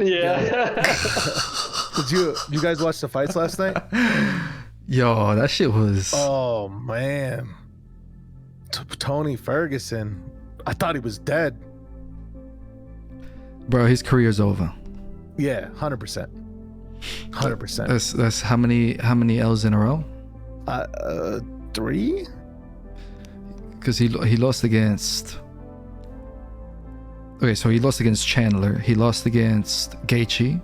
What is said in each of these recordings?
Yeah. Did you guys watch the fights last night? Yo, that shit was. Oh man, Tony Ferguson. I thought he was dead. Bro, his career's over. Yeah, 100%. 100%. That's how many L's in a row? 3. Because he lost against. Okay, so he lost against Chandler. He lost against Gaethje,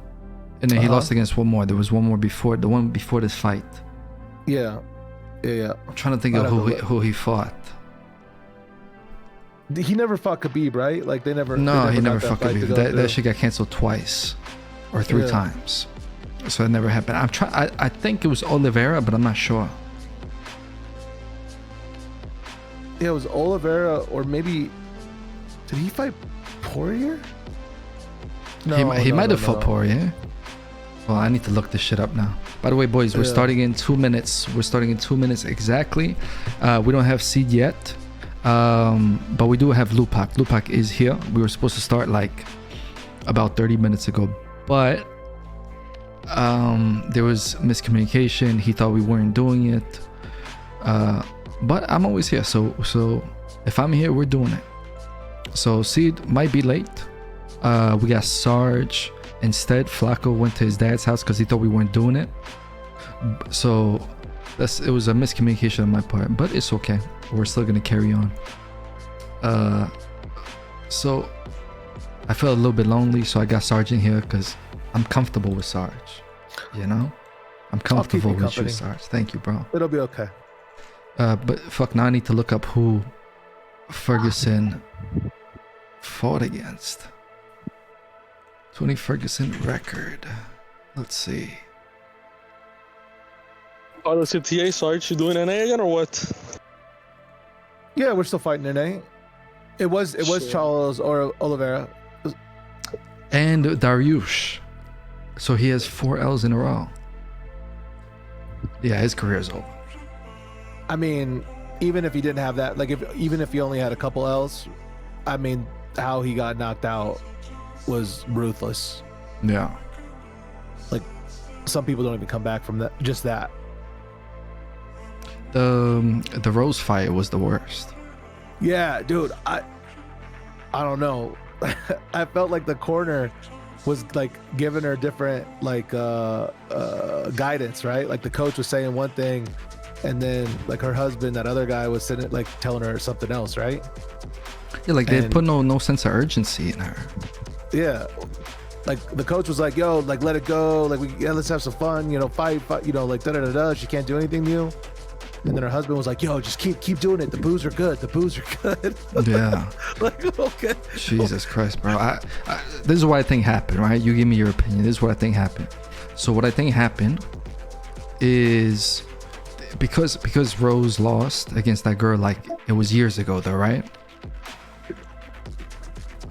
and then he lost against one more. There was one more before the one before this fight. Yeah. I'm trying to think of who he fought. He never fought Khabib, right? Like they never. No, he never got fought Khabib. That shit got canceled twice, or 3 times. So it never happened. I think it was Oliveira, but I'm not sure. Yeah, it was Oliveira, or maybe did he fight Poirier? No, he might have fought Poirier. Well, I need to look this shit up now. By the way, boys, we're starting in 2 minutes. We're starting in 2 minutes exactly. We don't have seed yet, but we do have Lupac. Lupac is here. We were supposed to start like about 30 minutes ago, but there was miscommunication. He thought we weren't doing it, but I'm always here. So if I'm here, we're doing it. So seed might be late. We got Sarge. Instead, Flacco went to his dad's house because he thought we weren't doing it. So it was a miscommunication on my part, but it's okay. We're still gonna carry on. So I felt a little bit lonely, so I got Sarge in here because I'm comfortable with Sarge. You know, I'm comfortable with you, Sarge. Thank you, bro. It'll be okay. But fuck, now I need to look up who Ferguson fought against. Tony Ferguson record. Let's see. ROCTA, Sarge, you doing NA again or what? Yeah, we're still fighting NA. It was Charles or Oliveira. And Dariush. So he has 4 L's in a row. Yeah, his career's over. I mean, even if he didn't have that, like even if he only had a couple L's, I mean, how he got knocked out was ruthless. Yeah. Like some people don't even come back from that. Just that. The Rose fight was the worst. Yeah, dude. I don't know. I felt like the corner was like giving her different like guidance, right? Like the coach was saying one thing, and then like her husband, that other guy, was sitting like telling her something else, right? Yeah, like they put no sense of urgency in her. Yeah, like the coach was like, "Yo, like let it go, like let's have some fun, you know, fight, you know, like da da da da." She can't do anything to you. And then her husband was like, "Yo, just keep doing it. The booze are good. The booze are good." Yeah. Like, okay. Jesus Christ, bro. I this is what I think happened, right? You give me your opinion. This is what I think happened. So what I think happened is because Rose lost against that girl, like it was years ago, though, right?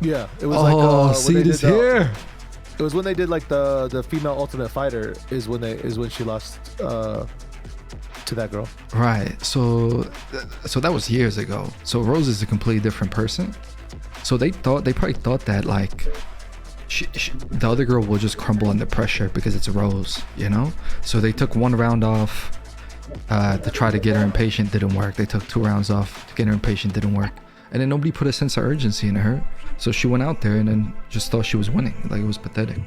Yeah, it was Seed is here. It was when they did like the female Ultimate Fighter is when she lost to that girl. Right. So that was years ago. So Rose is a completely different person. So they probably thought that like the other girl will just crumble under pressure because it's Rose, you know? So they took 1 round off to try to get her impatient, didn't work. They took 2 rounds off to get her impatient, didn't work. And then nobody put a sense of urgency in her. So she went out there and then just thought she was winning. Like it was pathetic.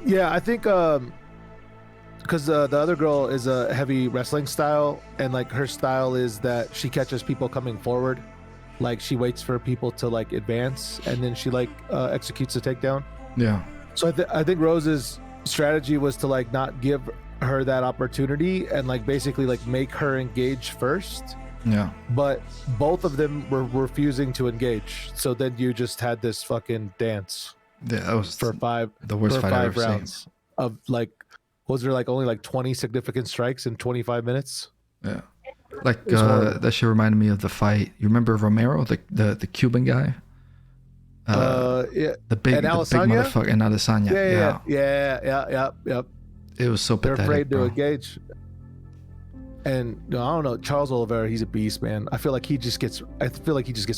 Yeah, I think because the other girl is a heavy wrestling style, and like her style is that she catches people coming forward. Like she waits for people to like advance, and then she like executes the takedown. Yeah. So I think Rose's strategy was to like not give her that opportunity and like basically like make her engage first. Yeah. But both of them were refusing to engage. So then you just had this fucking dance. Yeah, that was the worst fight I've ever rounds seen. Of like, was there like only like 20 significant strikes in 25 minutes? Yeah. Like that shit reminded me of the fight. You remember Romero, the Cuban guy? Yeah. The big motherfucker, and Adesanya. Yeah. It was so pathetic. They're afraid to bro. engage. And I don't know, Charles Oliveira, he's a beast, man. I feel like he just gets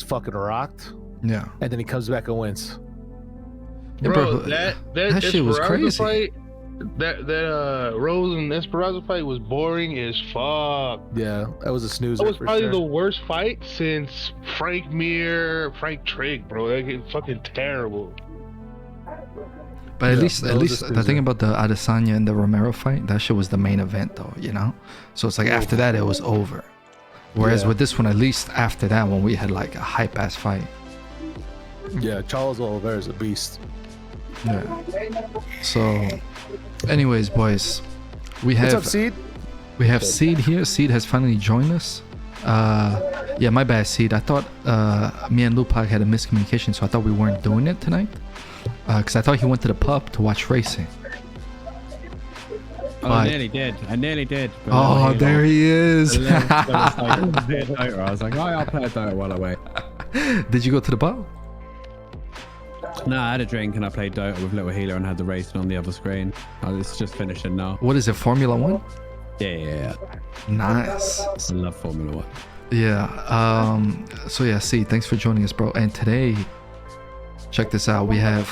fucking rocked. Yeah. And then he comes back and wins. Yeah, bro, that shit was Esperanza crazy. fight, that Rose and Esperanza fight was boring as fuck. Yeah, that was a snoozer. That was for probably sure. the worst fight since Frank Mir, Frank Trigg, bro. That get fucking terrible. But at Yeah, least that was a the thing snoozer. about the Adesanya and the Romero fight, that shit was the main event though, you know? So it's like after that it was over. Whereas Yeah. with this one, at least after that one, we had like a hype ass fight. Yeah, Charles Oliveira is a beast. Yeah. So anyways, boys, we What's have up, Seed? we have Seed here. Seed has finally joined us. Yeah, my bad, Seed. I thought me and Lupac had a miscommunication, so I thought we weren't doing it tonight. Because I thought he went to the pub to watch racing. Oh, I nearly did. But Oh, there he is. I was like, oh, I'll play a Dota while I wait. Did you go to the pub? No, I had a drink and I played Dota with Little Healer and had the racing on the other screen. It's just finishing now. What is it, Formula One? Yeah. Nice. I love Formula 1. Yeah. So yeah, Seed, thanks for joining us, bro. And today, check this out. We have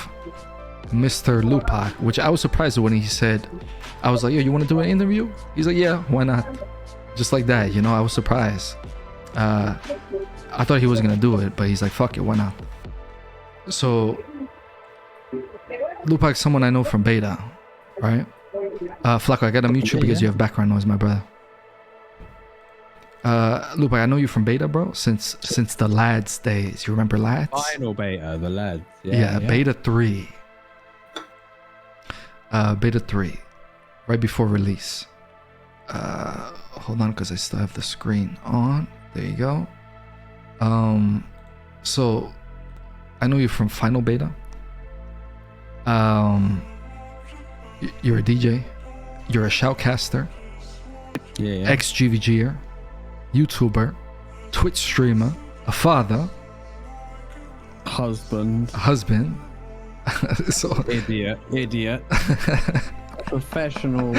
Mr. Lupac, which I was surprised when he said, I was like, yo, you want to do an interview? He's like, yeah, why not? Just like that, you know, I was surprised. I thought he was going to do it, but he's like, fuck it, why not? So, Lupac's someone I know from Beta, right? Flaco, I got to mute you because you have background noise, my brother. Lupac, I know you from Beta, bro, since the Lads days. You remember Lads? Final beta, the lads. Yeah, Beta 3. Beta 3. Right before release. Hold on, because I still have the screen on. There you go. So I know you from Final Beta. You're a DJ. You're a shoutcaster. Yeah. Ex-GVGer. YouTuber. Twitch streamer. A father. Husband. A husband. So Idiot. Professional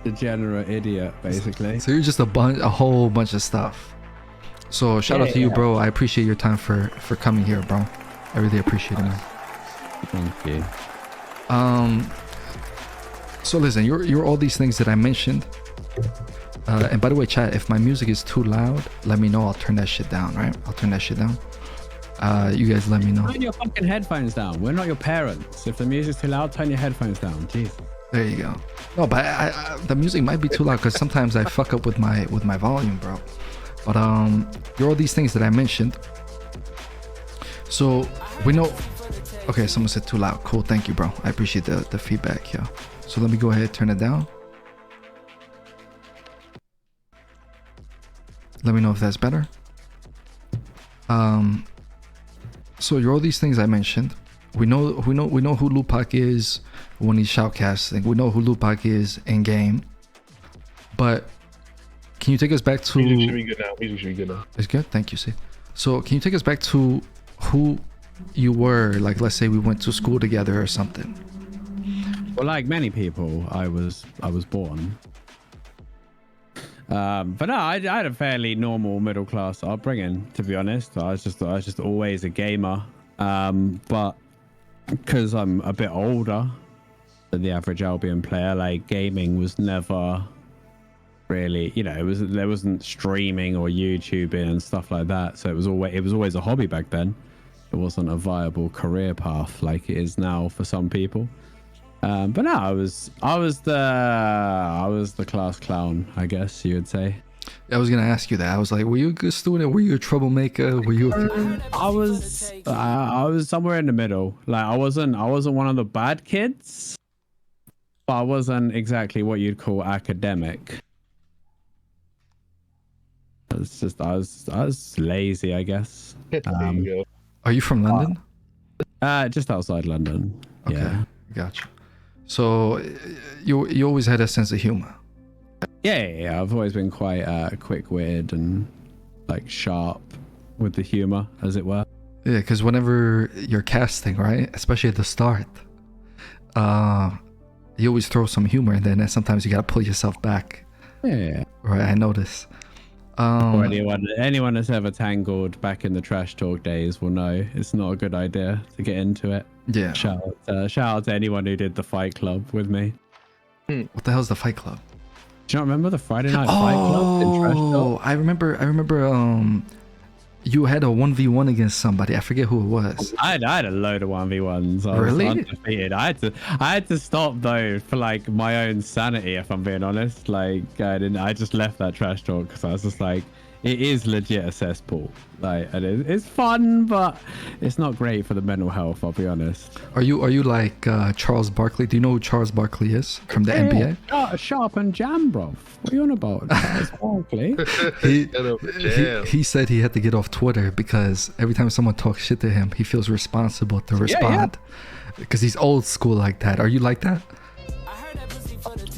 degenerate idiot, basically. So you're just a whole bunch of stuff. So shout out to you, bro. I appreciate your time for coming here, bro. I really appreciate it, man. Thank you. So listen, you're all these things that I mentioned. And by the way, chat, if my music is too loud, let me know. I'll turn that shit down, right? I'll turn that shit down. You guys let me know. Turn your fucking headphones down. We're not your parents. If the music's too loud, turn your headphones down. Jeez. There you go. No, but the music might be too loud because sometimes I fuck up with my volume, bro. But there are all these things that I mentioned. So we know. Okay, someone said too loud. Cool, thank you, bro. I appreciate the feedback, yeah. So let me go ahead, turn it down. Let me know if that's better. So you're all these things I mentioned. We know who Lupac is when he's shoutcasting. We know who Lupac is in game. But can you take us back to? Music should be good now. Music should be good now. It's good. Thank you, Sid. So can you take us back to who you were? Like, let's say we went to school together or something. Well, like many people, I was born. But no, I had a fairly normal middle class upbringing, to be honest. I was just always a gamer. But because I'm a bit older than the average Albion player, like gaming was never really, you know, there wasn't streaming or YouTubing and stuff like that. So it was always a hobby back then. It wasn't a viable career path like it is now for some people. But no, I was the class clown, I guess you would say. I was gonna ask you that. I was like, were you a good student? Were you a troublemaker? Were you? I was somewhere in the middle. Like I wasn't one of the bad kids, but I wasn't exactly what you'd call academic. It's just I was lazy, I guess. There you go. Are you from London? Just outside London. Okay, Yeah. gotcha. So you always had a sense of humor. Yeah. I've always been quite quick-witted and like sharp with the humor, as it were. Yeah, because whenever you're casting, right, especially at the start, you always throw some humor in there, and then sometimes you gotta pull yourself back. Yeah. Right, I notice. Or anyone that's ever tangled back in the trash talk days will know it's not a good idea to get into it. Yeah. Shout out to anyone who did the Fight Club with me. What the hell's the Fight Club? Do you not remember the Friday Night Fight Club in Trash Talk? I remember. You had a 1v1 against somebody. I forget who it was. I had a load of 1v1s. I was undefeated. I had to stop though for like my own sanity, if I'm being honest. Like I just left that Trash Talk because I was just like, it is legit a cesspool. Like, and it's fun, but it's not great for the mental health. I'll be honest. Are you like Charles Barkley? Do you know who Charles Barkley is from the NBA? Yeah. Sharp and jam, bro. What are you on about? Charles Barkley. He said he had to get off Twitter because every time someone talks shit to him, he feels responsible to respond. Because he's old school like that. Are you like that?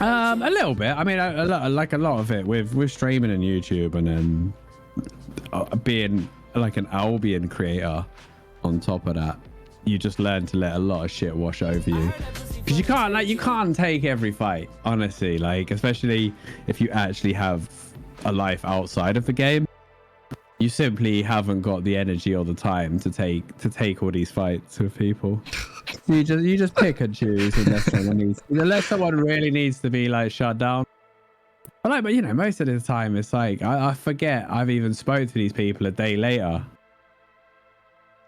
A little bit. I mean, I like a lot of it with streaming and YouTube, and then being like an Albion creator on top of that. You just learn to let a lot of shit wash over you, because you can't take every fight, honestly. Like, especially if you actually have a life outside of the game, you simply haven't got the energy or the time to take all these fights with people. You just pick and choose unless someone really needs to be like shut down. But you know, most of the time it's like I forget I've even spoke to these people a day later.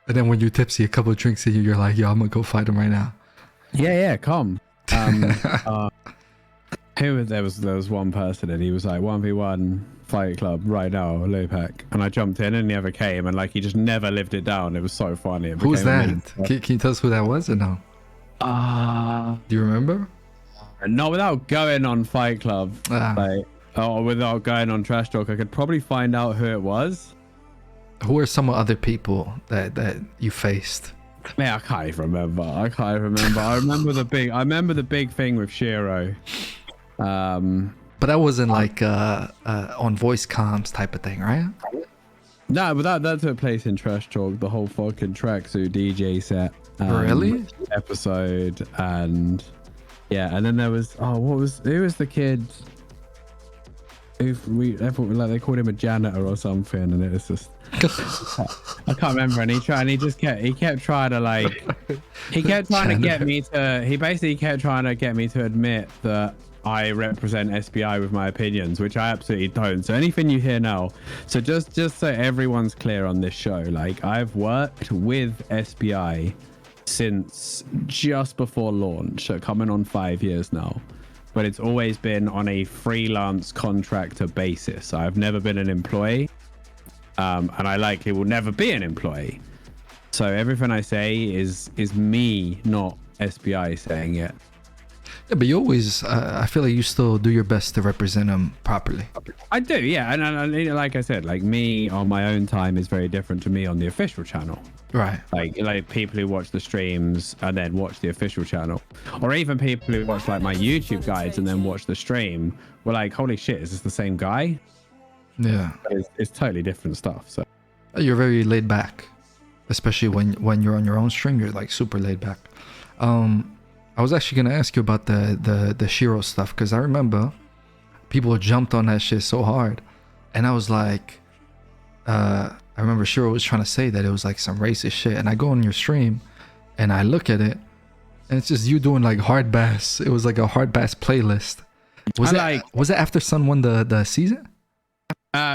And then when you're tipsy, a couple of drinks in you, you're like, yo, I'm gonna go fight him right now. Yeah, come. There was one person and he was like 1v1 Fight Club right now, Lupac, and I jumped in and he never came, and like he just never lived it down. It was so funny. Who's that? Can you tell us who that was or no? Do you remember? Not without going on Fight Club, without going on Trash Talk. I could probably find out who it was. Who are some other people that you faced? Man, I can't even remember. I remember the big thing with Shiro. But that wasn't like on voice comms type of thing, right? No, but that took place in Trash Talk. The whole fucking tracksuit DJ set. Really? Episode, and yeah, and then there was who was the kid? Everyone, like, they called him a janitor or something, and it was just I can't remember. And he kept trying to get me to admit that I represent SBI with my opinions, which I absolutely don't. So anything you hear now, so just so everyone's clear on this show, like, I've worked with SBI since just before launch, so coming on 5 years now, but it's always been on a freelance contractor basis. I've never been an employee, and I likely will never be an employee. So everything I say is me, not SBI saying it. Yeah, but you always, I feel like you still do your best to represent them properly. I do, yeah. And like I said, like, me on my own time is very different to me on the official channel. Right. Like people who watch the streams and then watch the official channel, or even people who watch like my YouTube guides and then watch the stream, were like, holy shit, is this the same guy? Yeah. It's totally different stuff. So you're very laid back, especially when you're on your own stream. You're like super laid back. I was actually gonna ask you about the Shiro stuff, because I remember people jumped on that shit so hard, and I was like, I remember Shiro was trying to say that it was like some racist shit, and I go on your stream and I look at it, and it's just you doing like hard bass. It was like a hard bass playlist. Was it after Sun won the season?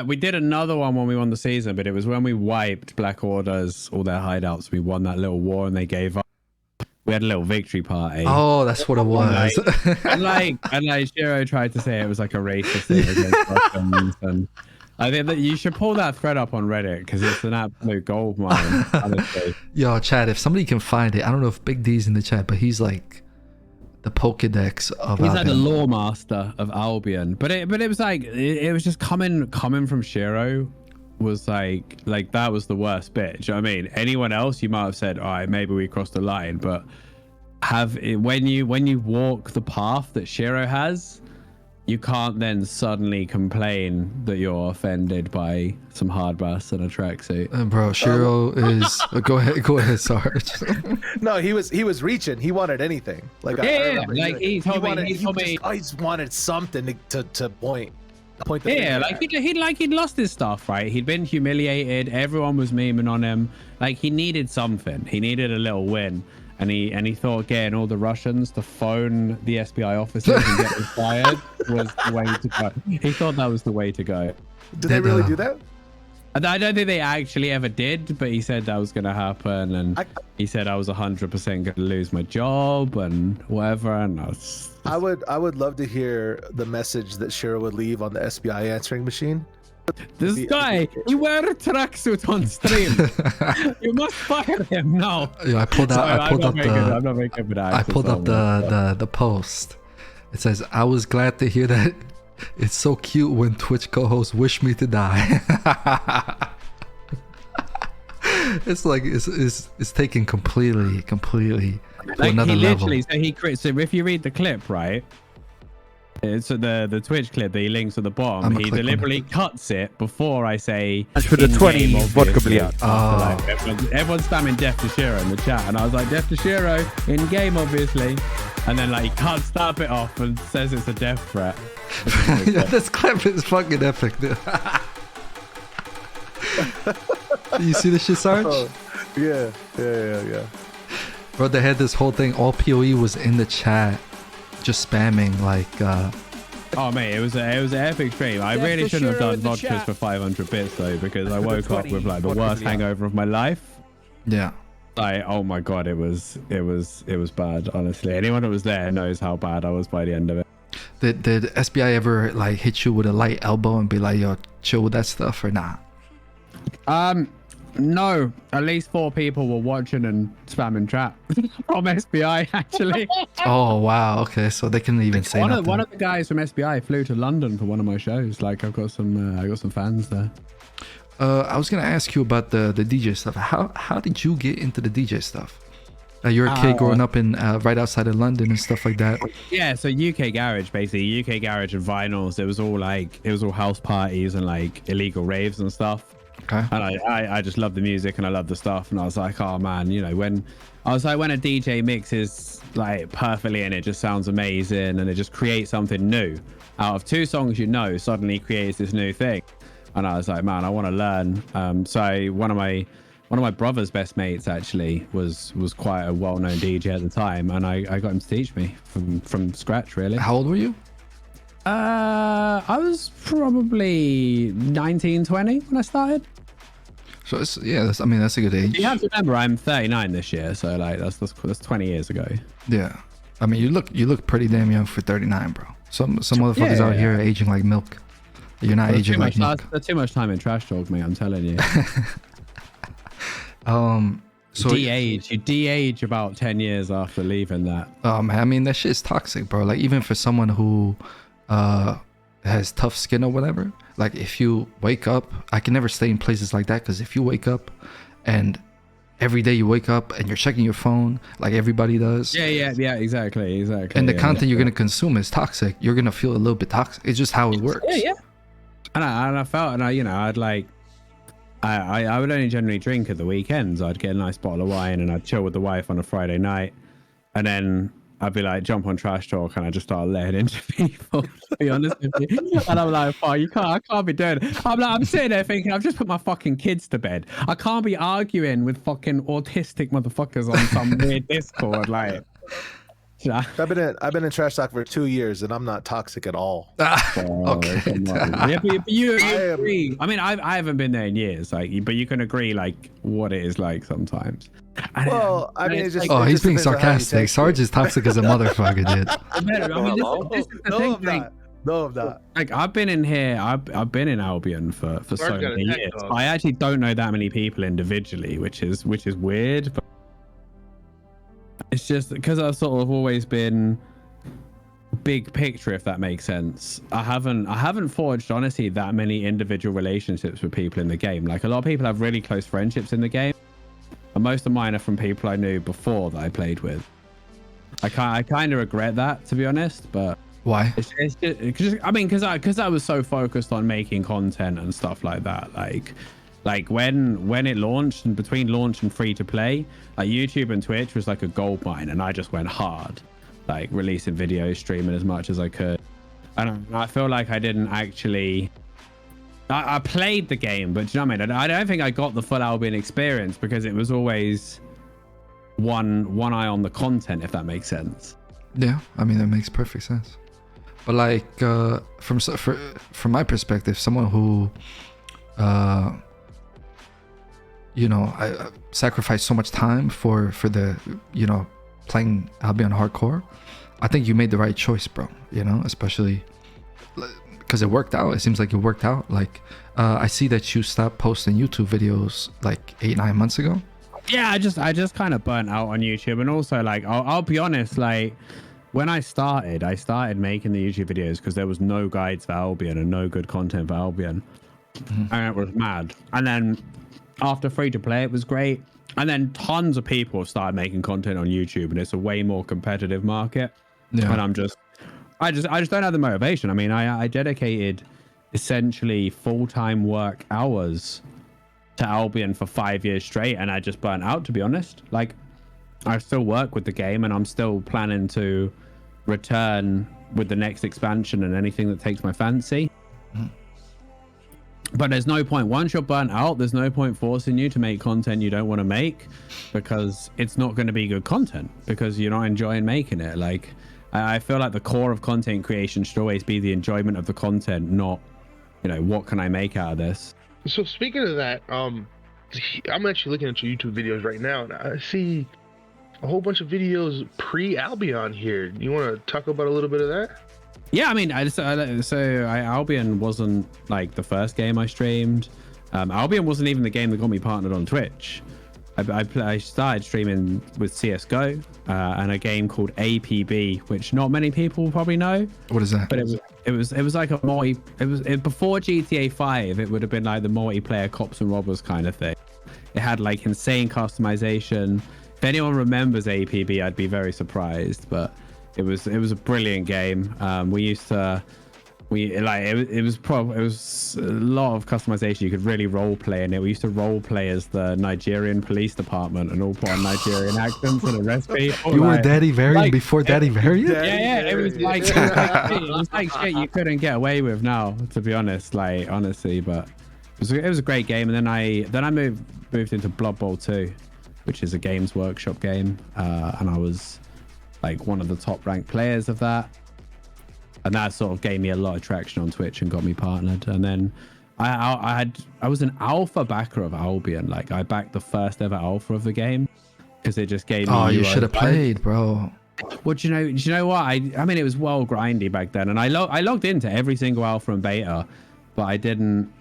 We did another one when we won the season, but it was when we wiped Black Order's all their hideouts. We won that little war and they gave up. We had a little victory party. Oh, that's what it was. And Shiro tried to say it was like a racist thing against Russians, and I think that you should pull that thread up on Reddit, because it's an absolute gold mine, honestly. Yo, chat, if somebody can find it, I don't know if Big D's in the chat, but he's like the Pokedex of He's Albion. like the lore master of Albion. But it was like, it was just coming from Shiro was like that was the worst bit. Do you know what I mean? Anyone else, you might have said, all right, maybe we crossed the line, but when you walk the path that Shiro has, you can't then suddenly complain that you're offended by some hard bass and a tracksuit. Bro, Shiro is go ahead, Sarge. No, he was reaching. He wanted anything. Like, yeah, like he told me I just wanted something to point the yeah, finger like he'd lost his stuff, right? He'd been humiliated. Everyone was memeing on him. Like, he needed something. He needed a little win. and he thought getting all the Russians to phone the SBI officers and get them fired was the way to go. He thought that was the way to go. Did they really do that? I don't think they actually ever did, but he said that was going to happen, and he said I was 100% going to lose my job and whatever. And I would love to hear the message that Shiro would leave on the SBI answering machine. This guy, he wear a tracksuit on stream. You must fire him now. Yeah, I pulled out. I'm not very good with that. I pulled up the post. It says, "I was glad to hear that. It's so cute when Twitch co-hosts wish me to die." It's like it's taken completely to another level. So if you read the clip, right? It's the Twitch clip that he links at the bottom. He deliberately cuts it before I say for the 20 vodka Valiate. Everyone's spamming Death to Shiro in the chat, and I was like, Death to Shiro in game, obviously. And then like he cuts that bit off and says it's a death threat. Yeah, this clip is fucking epic, dude. You see this shit, Sarge? Oh, yeah. Bro, they had this whole thing. All PoE was in the chat, just spamming like. Oh mate, it was an epic stream. I really shouldn't have done vodkas for 500 bits though, because I woke up with like the worst hangover of my life. Yeah. Like, oh my god, it was bad. Honestly, anyone that was there knows how bad I was by the end of it. Did SBI ever like hit you with a light elbow and be like, "Yo, chill with that stuff," or not? No. At least 4 people were watching and spamming chat from SBI actually. Oh wow, okay, so they couldn't even say nothing. One of the guys from SBI flew to London for one of my shows. Like, I got some fans there. I was gonna ask you about the DJ stuff. How did you get into the DJ stuff? You're a kid growing up in right outside of London and stuff like that. Yeah, so UK garage, basically UK garage and vinyls. It was all house parties and like illegal raves and stuff. Okay. And I just love the music and I love the stuff, and I was like, oh man, you know, when a DJ mixes like perfectly and it just sounds amazing and it just creates something new out of 2 songs, you know, suddenly creates this new thing. And I was like, man, I want to learn. So one of my brother's best mates actually was quite a well-known DJ at the time, and I got him to teach me from scratch, really. How old were you? I was probably 19, 20 when I started. So that's a good age. You have to remember, I'm 39 this year, so like that's 20 years ago. Yeah, I mean, you look pretty damn young for 39, bro. Some motherfuckers out here are aging like milk. You're not aging like milk. That's too much time in trash talk, mate. I'm telling you. So you de-age about 10 years after leaving that. Man, I mean, that shit's toxic, bro. Like, even for someone who has tough skin or whatever, like if you wake up, I can never stay in places like that, because if you wake up and every day you wake up and you're checking your phone like everybody does, yeah, exactly, and the content you're gonna consume is toxic, you're gonna feel a little bit toxic. It's just how it works. Yeah. And I felt, and I'd like, I would only generally drink at the weekends. I'd get a nice bottle of wine and I'd chill with the wife on a Friday night, and then I'd be like, jump on trash talk, and I just start letting into people, to be honest with you. And I'm like, oh, I can't be doing it. I'm sitting there thinking, I've just put my fucking kids to bed. I can't be arguing with fucking autistic motherfuckers on some weird Discord, like. I've been in trash talk for 2 years and I'm not toxic at all. Okay. Yeah, but you agree. I mean, I haven't been there in years, like, but you can agree like what it is like sometimes. Well, I mean, it's just. Oh, he's being sarcastic. Sarge is toxic as a motherfucker, dude. I mean, this is the thing. Like, No, I'm not. Like, I've been in here. I've been in Albion for so many years. I actually don't know that many people individually, which is weird. But it's just because I've sort of always been big picture, if that makes sense. I haven't forged honestly that many individual relationships with people in the game. Like, a lot of people have really close friendships in the game, and most of mine are from people I knew before that I played with. I kind of regret that, to be honest, but why? It's just, I mean, because I was so focused on making content and stuff like that. Like when it launched, and between launch and free to play, like YouTube and Twitch was like a gold mine, and I just went hard, like releasing videos, streaming as much as I could. And I feel like I didn't actually. I played the game, but do you know what I mean? I don't think I got the full Albion experience because it was always one eye on the content, if that makes sense. Yeah, I mean that makes perfect sense. But like from my perspective, someone who I sacrificed so much time for the playing Albion hardcore. I think you made the right choice, bro. Especially because it worked out. It seems like it worked out. Like I see that you stopped posting YouTube videos like 8-9 months ago. Yeah, I just kind of burnt out on YouTube, and also like I'll be honest, like when I started making the YouTube videos because there was no guides for Albion and no good content for Albion, and it was mad. And then after free to play, it was great. And then tons of people started making content on YouTube, and it's a way more competitive market. Yeah. And I just don't have the motivation. I mean, I dedicated essentially full-time work hours to Albion for 5 years straight, and I just burnt out, to be honest. Like, I still work with the game, and I'm still planning to return with the next expansion and anything that takes my fancy. But there's no point, once you're burnt out, there's no point forcing you to make content you don't want to make, because it's not going to be good content because you're not enjoying making it. Like, I feel like the core of content creation should always be the enjoyment of the content, not, what can I make out of this? So speaking of that, I'm actually looking at your YouTube videos right now, and I see a whole bunch of videos pre-Albion here. You want to talk about a little bit of that? Yeah, I mean, Albion wasn't like the first game I streamed. Albion wasn't even the game that got me partnered on Twitch. I started streaming with CS:GO and a game called APB, which not many people probably know. What is that? But it was like a multi. Before GTA 5. It would have been like the multiplayer cops and robbers kind of thing. It had like insane customization. If anyone remembers APB, I'd be very surprised. But it was a brilliant game. It was a lot of customization. You could really role play in it. We used to role play as the Nigerian police department and all put on Nigerian accents and arrest people. You were Daddy Variant before Daddy Variant? Yeah. It was like shit you couldn't get away with now, to be honest. Like, honestly, but it was a great game. And then I moved into Blood Bowl 2, which is a Games Workshop game, and I was like one of the top ranked players of that. And that sort of gave me a lot of traction on Twitch and got me partnered. And then I was an alpha backer of Albion. Like, I backed the first ever alpha of the game because it just gave me. Oh, you should have played, bro. Well, do you know what? I mean, it was well grindy back then, and I logged into every single alpha and beta, but I didn't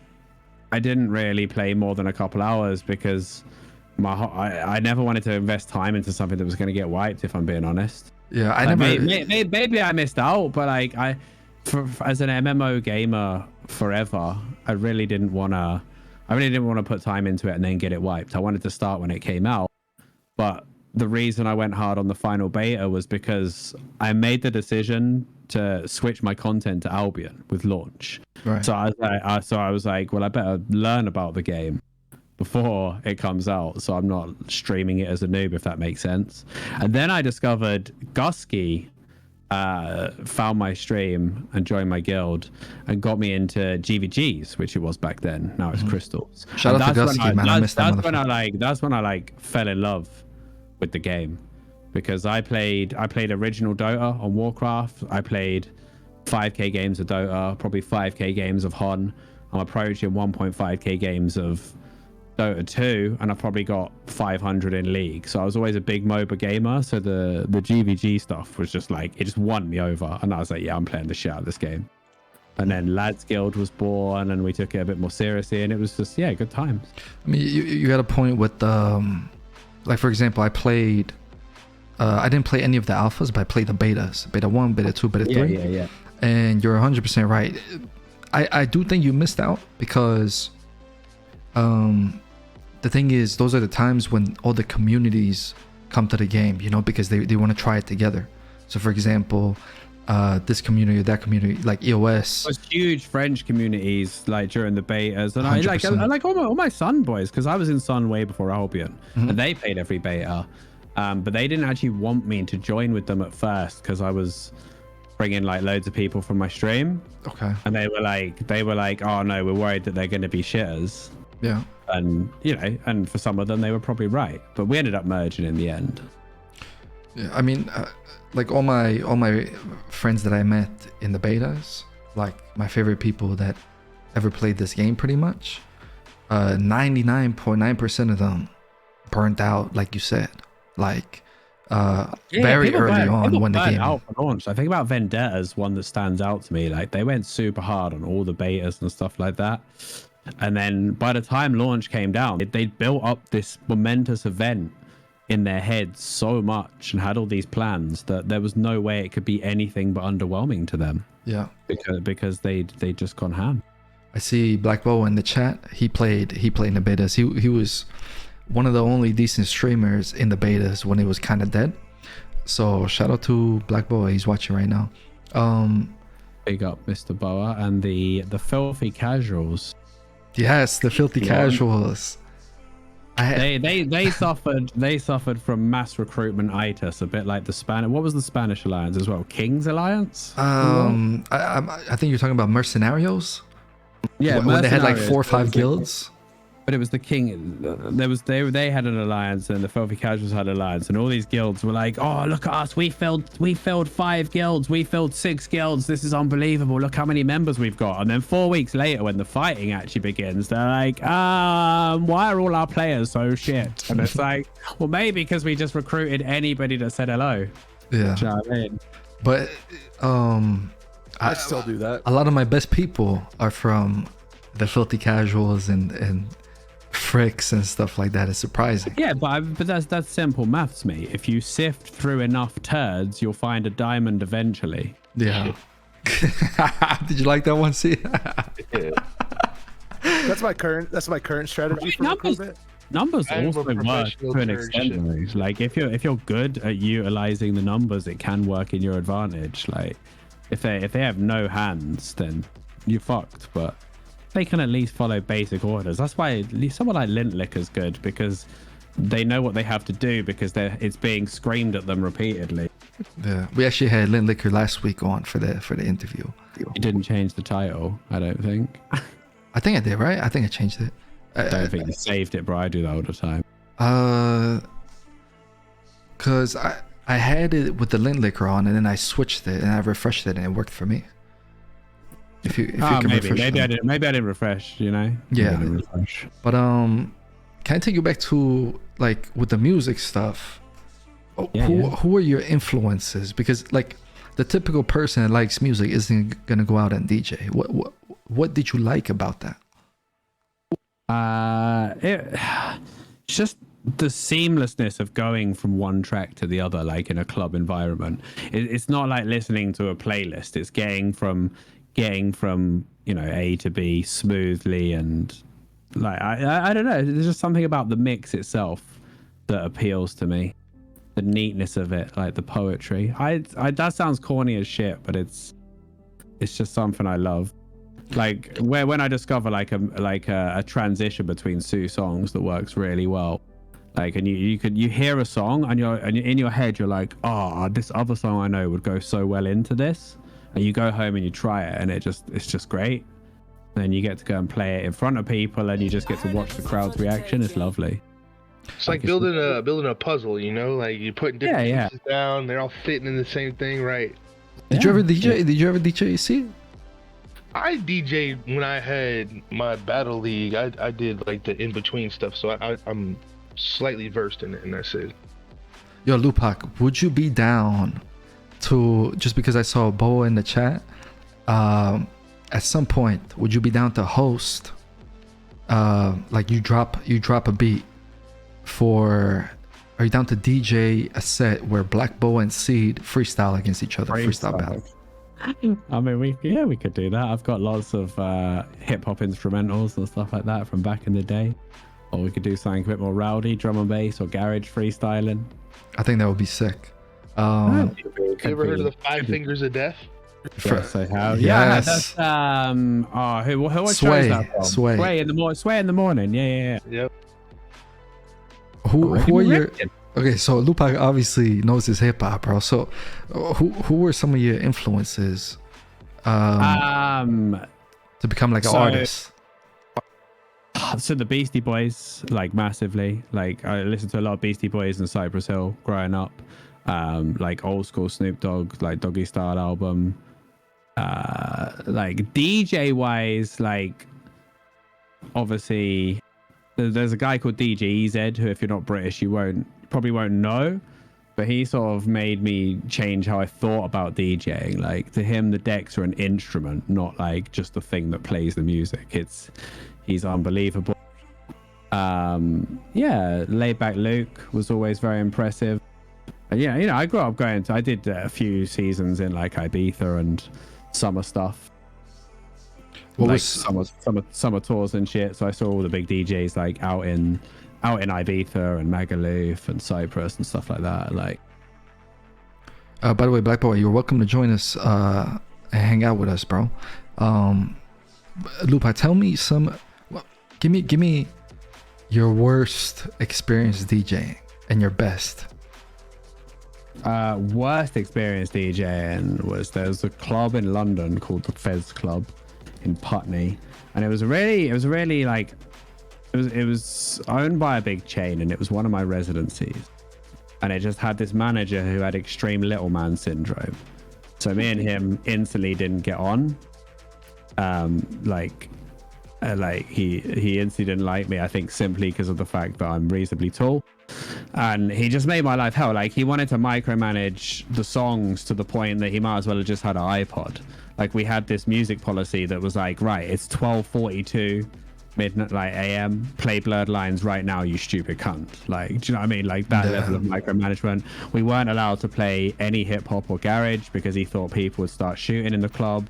really play more than a couple hours because I never wanted to invest time into something that was going to get wiped, if I'm being honest. Yeah, I never. Maybe I missed out, but like as an MMO gamer forever, I really didn't want to put time into it and then get it wiped. I wanted to start when it came out, but the reason I went hard on the final beta was because I made the decision to switch my content to Albion with launch. Right. So I was like, well, I better learn about the game before it comes out, so I'm not streaming it as a noob, if that makes sense. And then I discovered Gusky found my stream and joined my guild and got me into GVGs, which it was back then. Now it's Crystals. Shout out to Gusky, man. I missed that motherfucker. That's when I fell in love with the game, because I played original Dota on Warcraft. I played 5k games of Dota, probably 5k games of HON. I'm approaching 1.5k games of Dota 2, and I've probably got 500 in League. So I was always a big MOBA gamer. So the GVG stuff was just like, it just won me over. And I was like, yeah, I'm playing the shit out of this game. And then Lads Guild was born, and we took it a bit more seriously, and it was just, yeah, good times. I mean, you got a point with, like, for example, I played, I didn't play any of the alphas, but I played the betas. Beta 1, Beta 2, Beta 3. Yeah. And you're 100% right. I do think you missed out because the thing is, those are the times when all the communities come to the game, because they want to try it together. So for example, this community or that community, like EOS. There's huge French communities like during the betas, and I like all my Sun boys, because I was in Sun way before Albion, and they played every beta, but they didn't actually want me to join with them at first because I was bringing like loads of people from my stream. Okay. And they were like, oh no, we're worried that they're going to be shitters. Yeah. And and for some of them they were probably right, but we ended up merging in the end. Yeah, I mean, like all my friends that I met in the betas, like my favorite people that ever played this game, pretty much, 99.9% of them burnt out, like you said, like very early on when the game out for launch. I think about Vendetta as one that stands out to me. Like they went super hard on all the betas and stuff like that, and then by the time launch came down, they built up this momentous event in their heads so much and had all these plans that there was no way it could be anything but underwhelming to them. Yeah, because they just gone ham. I see Black Bow in the chat. He played in the betas. He was one of the only decent streamers in the betas when it was kind of dead. So shout out to Black Bow. He's watching right now. Big up Mr. Boa and the filthy casuals. Yes, the filthy casuals. They suffered from mass recruitment itis, a bit like the Spanish. What was the Spanish alliance as well? King's Alliance. I think you're talking about Mercenarios. Yeah, when they had like 4 or 5 guilds. But it was the king. They had an alliance, and the filthy casuals had an alliance, and all these guilds were like, "Oh, look at us! We filled 5 guilds. We filled 6 guilds. This is unbelievable. Look how many members we've got." And then 4 weeks later, when the fighting actually begins, they're like, "Why are all our players so shit?" And it's like, well, maybe because we just recruited anybody that said hello. Yeah. Do you know what I mean? But I still do that. A lot of my best people are from the filthy casuals and fricks and stuff like that. It's surprising. Yeah, but that's simple maths, mate. If you sift through enough turds, you'll find a diamond eventually. Yeah. Did you like that one? See? That's my current strategy for recruitment. Numbers also work to an extent. Like if you're good at utilizing the numbers, it can work in your advantage. Like if they have no hands, then you're fucked. But they can at least follow basic orders. That's why someone like Lintlick is good, because they know what they have to do, because it's being screamed at them repeatedly. Yeah, we actually had Lintlicker last week on for the interview. You didn't change the title, I don't think. I think I did, right? I think I changed it. I don't think you saved it, bro. I do that all the time. Cause I had it with the Lintlicker on, and then I switched it and I refreshed it, and it worked for me. If you can refresh maybe I didn't refresh, you know. Yeah. But can I take you back to like with the music stuff? Who are your influences? Because like the typical person that likes music isn't gonna go out and DJ. What did you like about that? It's just the seamlessness of going from one track to the other, like in a club environment. It's not like listening to a playlist. It's getting from A to B smoothly, and like I don't know. There's just something about the mix itself that appeals to me. The neatness of it, like the poetry. That sounds corny as shit, but it's just something I love. Like when I discover like a transition between 2 songs that works really well, like, and you hear a song and you're in your head, you're like, oh, this other song I know would go so well into this, and you go home and you try it, and it's just great. And then you get to go and play it in front of people, and you just get to watch the crowd's reaction. It's lovely. It's like building a puzzle, you know, like you're putting different pieces down, they're all fitting in the same thing, right? Did you ever DJ? Did you ever DJ? See? I DJ'd when I had my battle league. I did like the in-between stuff, so I'm slightly versed in it, and that's it. Yo, Lupac, would you be down to, just because I saw Boa in the chat, at some point, would you be down to host, like you drop a beat for, are you down to DJ a set where Black Boa and Seed freestyle against each other, freestyle battle? I mean, we could do that. I've got lots of hip hop instrumentals and stuff like that from back in the day. Or we could do something a bit more rowdy, drum and bass or garage freestyling. I think that would be sick. You ever heard of the 5 Fingers of Death? Yes, I have. Yes. Yeah, that's who Sway. chose that from? Sway in the morning. Yeah. Yep. Who are your? Okay, so Lupac obviously knows his hip hop, bro. So, who were some of your influences? To become like an artist. So the Beastie Boys, like massively. Like I listened to a lot of Beastie Boys and Cypress Hill growing up. Like old school Snoop Dogg, like Doggy Style album. Like DJ wise, like obviously there's a guy called DJ EZ who, if you're not British, you probably won't know, but he sort of made me change how I thought about DJing. Like to him, the decks are an instrument, not like just the thing that plays the music. He's unbelievable. Yeah, Laidback Luke was always very impressive. Yeah, you know, I grew up I did a few seasons in like Ibiza and summer stuff. What like was summer tours and shit. So I saw all the big DJs like out in Ibiza and Magaluf and Cyprus and stuff like that. Like, by the way, Black Boy, you're welcome to join us and hang out with us, bro. Lupac, tell me give me your worst experience DJing and your best. Worst experience DJing was, there's a club in London called the Fez Club in Putney, and it was really like it was owned by a big chain, and it was one of my residencies, and it just had this manager who had extreme little man syndrome. So me and him instantly didn't get on. Like he instantly didn't like me, I think simply because of the fact that I'm reasonably tall, and he just made my life hell. Like he wanted to micromanage the songs to the point that he might as well have just had an iPod. Like we had this music policy that was like, right, it's 12:42 midnight, like AM, play Blurred Lines right now, you stupid cunt. Like, do you know what I mean? Like that level of micromanagement. We weren't allowed to play any hip hop or garage because he thought people would start shooting in the club.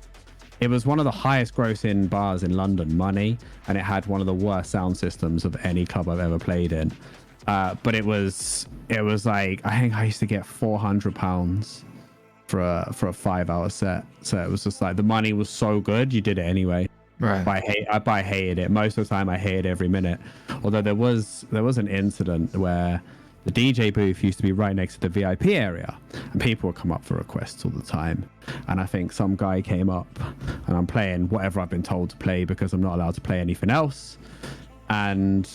It was one of the highest grossing bars in London, Money, and it had one of the worst sound systems of any club I've ever played in. But it was like, I think I used to get £400 for a 5-hour set. So it was just like, the money was so good, you did it anyway. Right. I hated it. Most of the time I hated every minute. Although there was an incident where the DJ booth used to be right next to the VIP area, and people would come up for requests all the time. And I think some guy came up, and I'm playing whatever I've been told to play because I'm not allowed to play anything else. And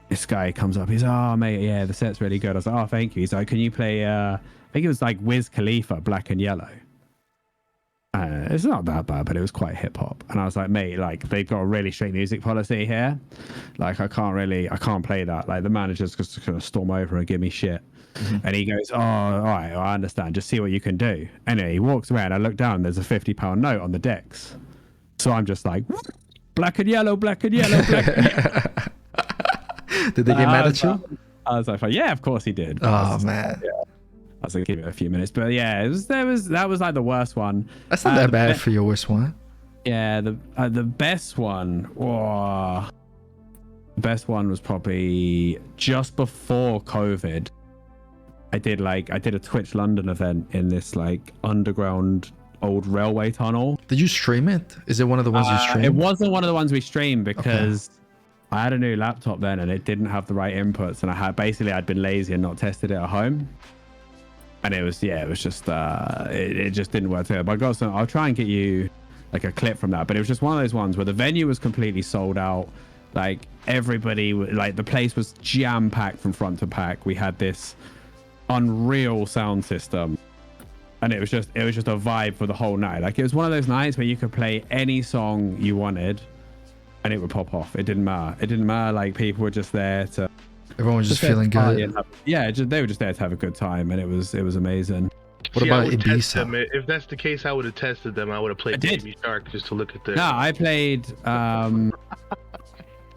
this guy comes up, he's, oh mate, yeah, the set's really good. I was like, oh, thank you. He's like, can you play, I think it was like Wiz Khalifa, Black and Yellow. It's not that bad, but it was quite hip hop. And I was like, mate, like they've got a really strict music policy here. Like I can't play that. Like the manager's just gonna storm over and give me shit. Mm-hmm. And he goes, oh, all right, well, I understand. Just see what you can do. Anyway, he walks away, and I look down. There's a £50 note on the decks. So I'm just like, black and yellow, black and yellow, black and yellow. Did they get mad at you? I was like, yeah, of course he did. Oh man. Yeah. I was gonna give it a few minutes, but yeah, that was like the worst one. That's not that bad for your worst one. Yeah, the best one. Oh, the best one was probably just before COVID. I did a Twitch London event in this like underground old railway tunnel. Did you stream it? Is it one of the ones you streamed? It wasn't one of the ones we streamed because I had a new laptop then, and it didn't have the right inputs, and I'd been lazy and not tested it at home. And it was just it just didn't work out. But I got some. I'll try and get you like a clip from that. But it was just one of those ones where the venue was completely sold out. Like everybody, like the place was jam packed from front to back. We had this unreal sound system, and it was just a vibe for the whole night. Like it was one of those nights where you could play any song you wanted, and it would pop off. It didn't matter. Like people were just there to. Everyone was just feeling good. They were just there to have a good time, and it was amazing. What about Ibiza? If that's the case, I would have tested them. I would have played Baby Shark just to look at their. No, I played. I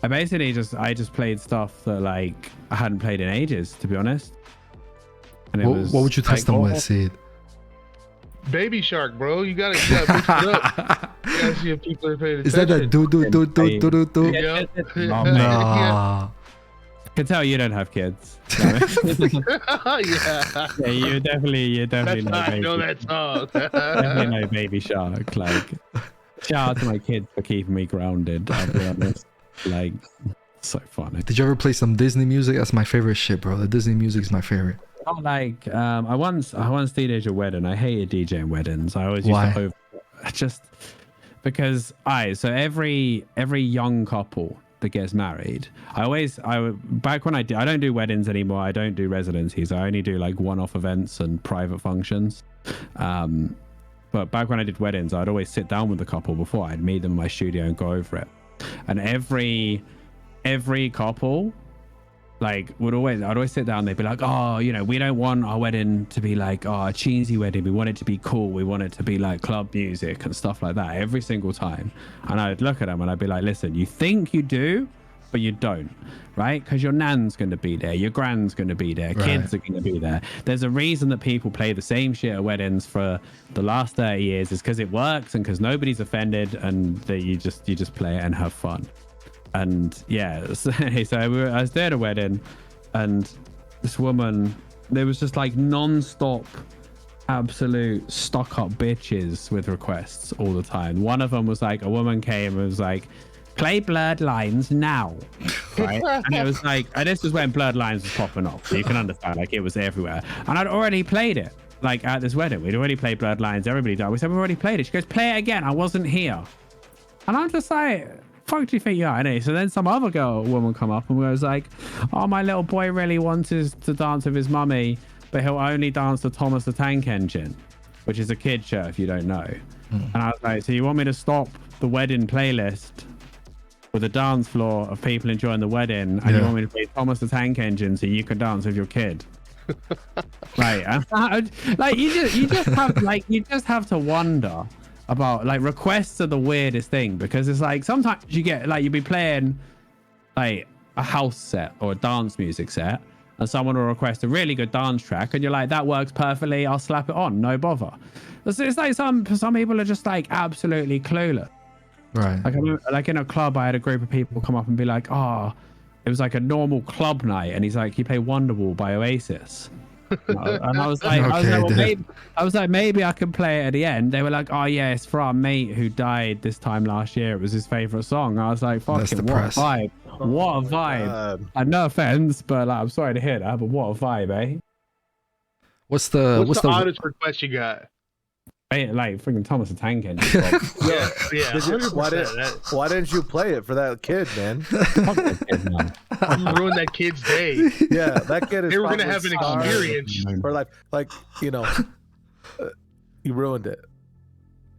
basically just played stuff that like I hadn't played in ages, to be honest. And what would you test them with, Sid? Baby Shark, bro. You gotta mix it up. You gotta see if people are paying attention. Is that the do? Yeah. I can tell you don't have kids. Yeah, you definitely that's know how I Baby. know that song. Definitely know Baby Shark. Like, shout out to my kids for keeping me grounded. I'll be honest. Like, so funny. Did you ever play some Disney music? That's my favorite shit, bro. The Disney music is my favorite. Oh, like, I once DJed a wedding. I hated DJing weddings. I always used to just because so every young couple that gets married, back when I don't do weddings anymore. I don't do residencies. I only do like one-off events and private functions. But back when I did weddings, I'd always sit down with the couple before I'd meet them in my studio and go over it. And every couple, like I'd always sit down. They'd be like, oh, you know, we don't want our wedding to be like, oh, a cheesy wedding. We want it to be cool. We want it to be like club music and stuff like that every single time. And I'd look at them and I'd be like, listen, you think you do, but you don't, right? Because your nan's going to be there, your grand's going to be there, kids are going to be there. There's a reason that people play the same shit at weddings for the last 30 years. Is because it works and because nobody's offended, and that you just play it and have fun. And yeah, so I was there at a wedding, and this woman, there was just like non-stop absolute stuck-up bitches with requests all the time. One of them was like, a woman came and was like, play Blurred Lines now, right? And it was like, and this was when Blurred Lines was popping off, so you can understand, like, it was everywhere. And I'd already played it, like at this wedding. We'd already played Blurred Lines. Everybody died. We said, we've already played it. She goes, play it again. I wasn't here. And I'm just like, fuck do you think you are? Anyway, so then some other woman come up and was like, oh, my little boy really wants to dance with his mummy, but he'll only dance to Thomas the Tank Engine, which is a kid show if you don't know. And I was like, so you want me to stop the wedding playlist with a dance floor of people enjoying the wedding, and you want me to play Thomas the Tank Engine so you can dance with your kid? Right? Like you just have to wonder about, like, requests are the weirdest thing, because it's like sometimes you get like, you'll be playing like a house set or a dance music set, and someone will request a really good dance track, and you're like, that works perfectly, I'll slap it on, no bother. It's like some people are just like absolutely clueless. Right. Like in a club, I had a group of people come up and be like, oh, it was like a normal club night, and he's like, you play Wonderwall by Oasis. And I was like, maybe I can play it at the end. They were like, oh yeah, it's for our mate who died this time last year. It was his favorite song. I was like, fucking what a vibe. What a vibe. And no offense, but like, I'm sorry to hear that, but what a vibe, eh? What's the oddest request you got? Like freaking Thomas the Tank Engine. yeah. Why didn't you play it for that kid, man? You ruined that kid's day. Yeah, that kid is. They were gonna have an experience. Or like you know, you ruined it.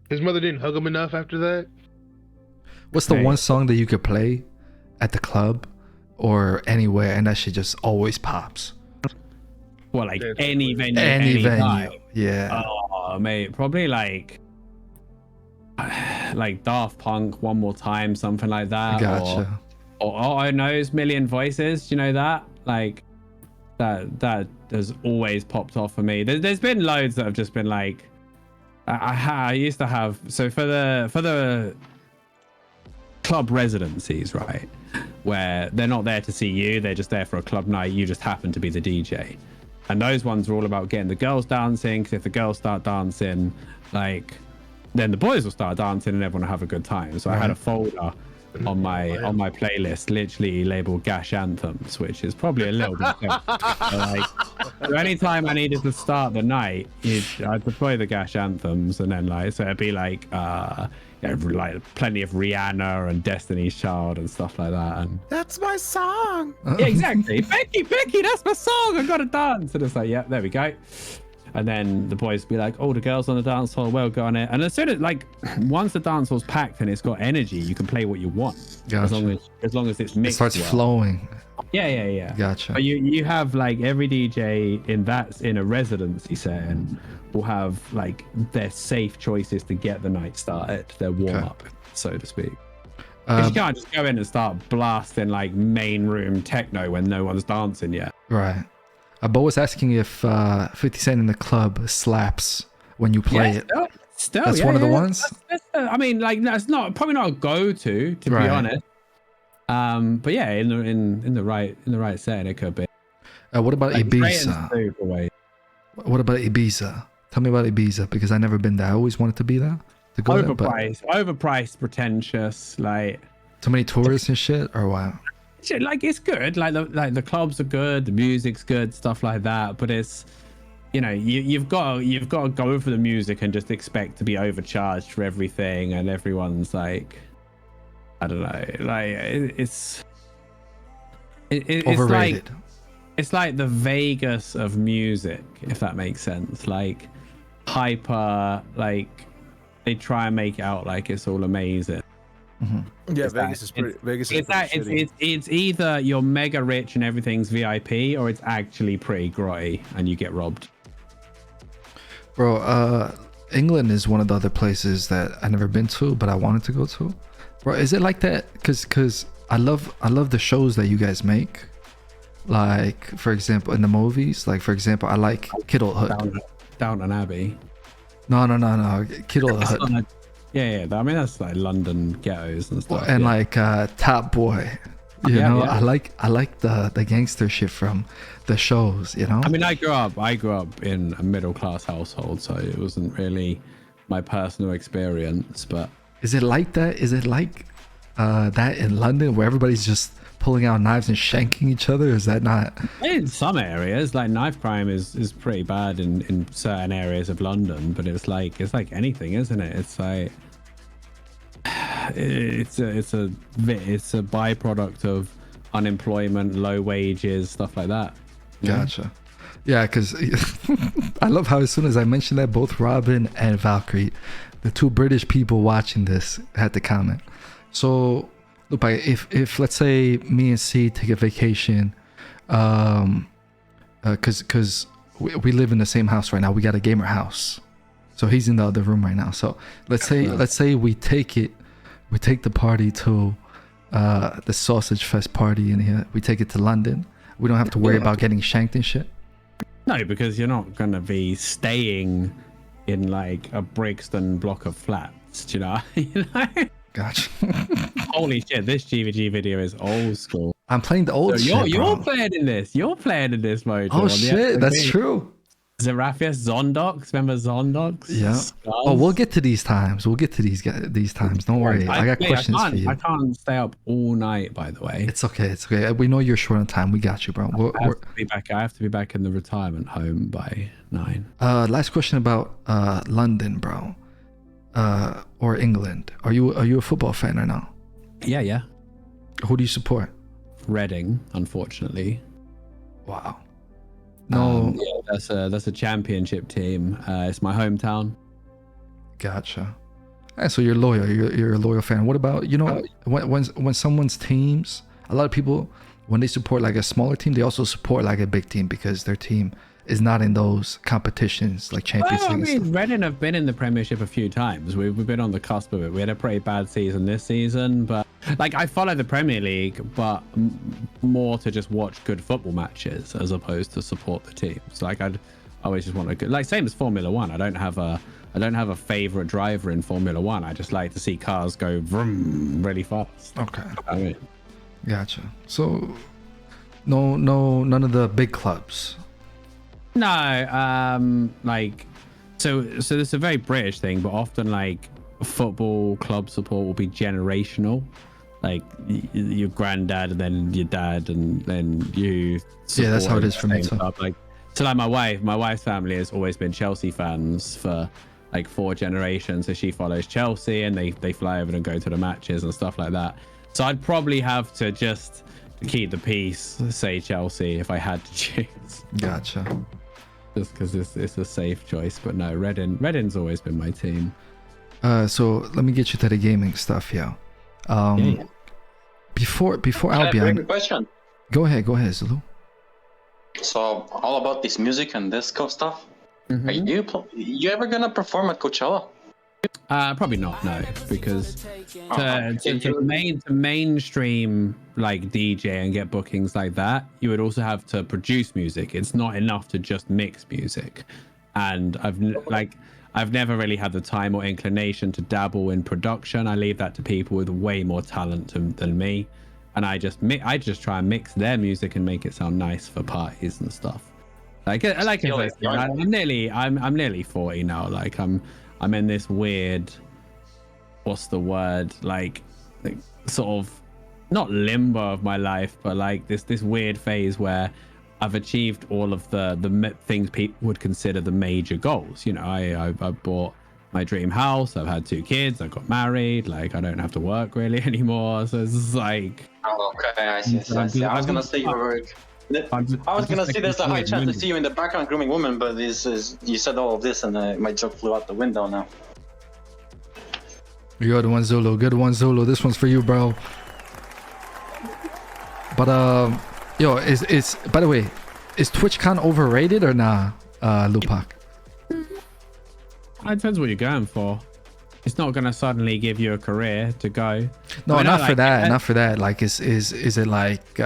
His mother didn't hug him enough after that. What's the one song that you could play at the club or anywhere, and that shit just always pops? Well, like any venue, any venue. Time. Yeah. Oh, mate, probably like Daft Punk, One More Time, something like that. Gotcha. Or I Know's Million Voices. Do you know that? Like that has always popped off for me. There's been loads that have just been like, I used to have, so for the club residencies, right, where they're not there to see you, they're just there for a club night, you just happen to be the DJ. And those ones are all about getting the girls dancing, because if the girls start dancing, like, then the boys will start dancing and everyone will have a good time. So I had a folder on my playlist literally labeled Gash Anthems, which is probably a little bit like, so anytime I needed to start the night, I'd deploy the Gash Anthems, and then like, so it'd be like like plenty of Rihanna and Destiny's Child and stuff like that. And that's my song. Yeah, exactly. Becky, that's my song. I gotta dance. And it's like, yeah, there we go. And then the boys be like, oh, the girls on the dance hall, well, go on it. And as soon as, like, once the dance hall's packed and it's got energy, you can play what you want. Gotcha. As long as it's mixed. It starts flowing. Yeah. Gotcha. But you have like every DJ in a residency setting will have like their safe choices to get the night started, their warm up, so to speak. You can't just go in and start blasting like main room techno when no one's dancing yet. Right. Bo was asking if 50 Cent in the club slaps when you play it. Still, that's one of the ones. I mean, like, that's probably not a go-to, to be honest. But yeah, in the right setting, it could be. What about like Ibiza? What about Ibiza? Tell me about Ibiza, because I never been there. I always wanted to be there. To go overpriced, pretentious, like too many tourists and shit, or what? Like, it's good. Like the clubs are good, the music's good, stuff like that. But it's, you know, you've got to go for the music and just expect to be overcharged for everything, and everyone's like, I don't know, like it's Overrated. It's like the Vegas of music, if that makes sense. Like hyper, like they try and make it out like it's all amazing. Yeah, Vegas is pretty. Vegas is pretty shitty. It's either you're mega rich and everything's VIP, or it's actually pretty grotty and you get robbed. Bro, England is one of the other places that I never been to, but I wanted to go to. Bro, is it like that? Cause I love the shows that you guys make. Like, for example, in the movies, like for example, I like Kidulthood. Downton Abbey. No, Kidulthood. Yeah. I mean, that's like London ghettos and stuff. And like Top Boy. You know, I like the gangster shit from the shows, you know? I mean, I grew up in a middle class household, so it wasn't really my personal experience, but is it like that? Is it like that in London where everybody's just pulling out knives and shanking each other? Is that not? In some areas, like knife crime is pretty bad in certain areas of London, but it's like anything, isn't it? It's like it's a byproduct of unemployment, low wages, stuff like that. Gotcha. Yeah, because I love how as soon as I mentioned that, both Robin and Valkyrie, the two British people watching this, had to comment. So Lupac, if let's say me and C take a vacation, because we live in the same house right now, we got a gamer house, so he's in the other room right now. So let's say we take the party to the Sausage Fest party in here. We take it to London. We don't have to worry about getting shanked and shit. No, because you're not gonna be staying in like a Brixton block of flats. Do you know? You know? Gotcha. Holy shit! This GVG video is old school. I'm playing the old shit. You're playing in this. You're playing in this mode. Oh shit, that's true. Zerafias, Zondox, remember Zondox? Yeah. Skulls? Oh, we'll get to these times. We'll get to these times. Don't worry. I got questions for you. I can't stay up all night, by the way. It's okay. It's okay. We know you're short on time. We got you, bro. I have to be back in the retirement home by 9. Last question about London, bro. Or England. Are you a football fan or no? Yeah. Who do you support? Reading, unfortunately. Wow. No. That's a championship team. It's my hometown. Gotcha. And so you're loyal. You're a loyal fan. What about, you know, when someone's teams, a lot of people, when they support like a smaller team, they also support like a big team because their team is not in those competitions like Champions League. I mean, Reading have been in the Premiership a few times. We've been on the cusp of it. We had a pretty bad season this season, but like I follow the Premier League, but more to just watch good football matches as opposed to support the team. So like I'd always just want to go, like same as Formula One. I don't have a favorite driver in Formula One. I just like to see cars go vroom really fast. Okay. I mean, gotcha. So none of the big clubs. No, like so this is a very British thing, but often like football club support will be generational, like your granddad and then your dad and then you. Yeah, that's how it is for me too. Like so, like my wife's family has always been Chelsea fans for like 4 generations, so she follows Chelsea and they fly over and go to the matches and stuff like that. So I'd probably have to just keep the peace, say Chelsea if I had to choose. Gotcha. Just because it's a safe choice, but no, Reading's always been my team. So let me get you to the gaming stuff, yeah. Before Albion. I have a question. Go ahead, Zulu. So all about this music and disco stuff. Mm-hmm. Are you ever gonna perform at Coachella? Probably not, no, because to mainstream like DJ and get bookings like that, you would also have to produce music. It's not enough to just mix music, and I've never really had the time or inclination to dabble in production. I leave that to people with way more talent than me, and I just try and mix their music and make it sound nice for parties and stuff. I'm nearly 40 now. Like I'm in this weird, what's the word, like sort of not limbo of my life, but like this weird phase where I've achieved all of the things people would consider the major goals. You know, I bought my dream house. I've had 2 kids. I got married. Like I don't have to work really anymore. So it's just like. Oh, okay, I see. I was gonna say you were. I was gonna say there's a high chance to see you in the background grooming women, but this is you said all of this and my joke flew out the window now. Good one, Zulu. Good one, Zulu. This one's for you, bro. But yo, is by the way, is TwitchCon overrated or nah, Lupac? It depends what you're going for. It's not gonna suddenly give you a career to go. No, not for that. Not for that. Like, is it like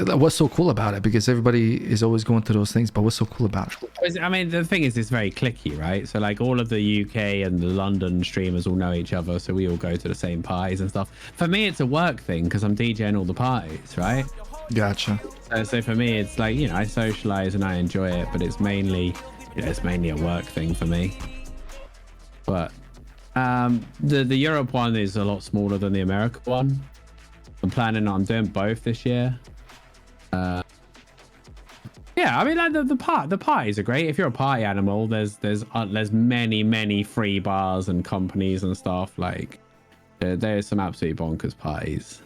what's so cool about it? Because everybody is always going to those things, but what's so cool about it? I mean, the thing is, it's very cliquey, right? So like all of the UK and the London streamers all know each other, so we all go to the same parties and stuff. For me, it's a work thing because I'm DJing all the parties, right? Gotcha. So for me, it's like, you know, I socialize and I enjoy it, but it's mainly, you know, it's mainly a work thing for me. But the Europe one is a lot smaller than the America one. I'm planning on doing both this year. Yeah, I mean, like the parties are great. If you're a party animal, there's many free bars and companies and stuff. Like there's some absolutely bonkers parties.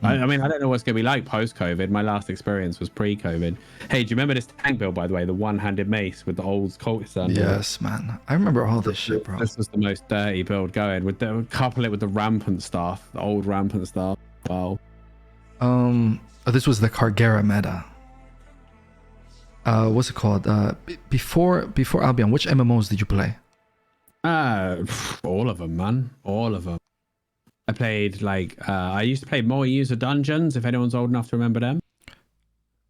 I mean, I don't know what's gonna be like post-COVID. My last experience was pre-COVID. Hey, do you remember this tank build, by the way, the one-handed mace with the old cultist? Yes, man. I remember all this shit, bro. This was the most dirty build going. With the couple it with the rampant stuff, the old rampant stuff. Wow. This was the Cargera meta. What's it called? Before Albion, which MMOs did you play? All of them, man. All of them. I played like I used to play more user dungeons. If anyone's old enough to remember them.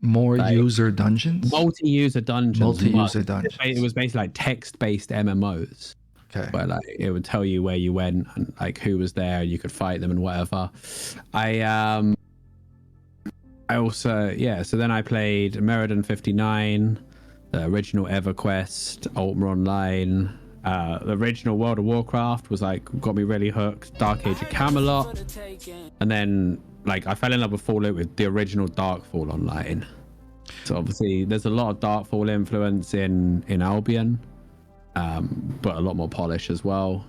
More user dungeons. Multi-user dungeons. Multi-user dungeons. It was basically like text-based MMOs. Okay. Where like it would tell you where you went and like who was there. You could fight them and whatever. I also, yeah, so then I played Meriden 59, the original EverQuest, Ultima Online, the original World of Warcraft was like, got me really hooked, Dark Age of Camelot, and then like I fell in love with Fallout with the original Darkfall Online. So obviously there's a lot of Darkfall influence in Albion, but a lot more polish as well.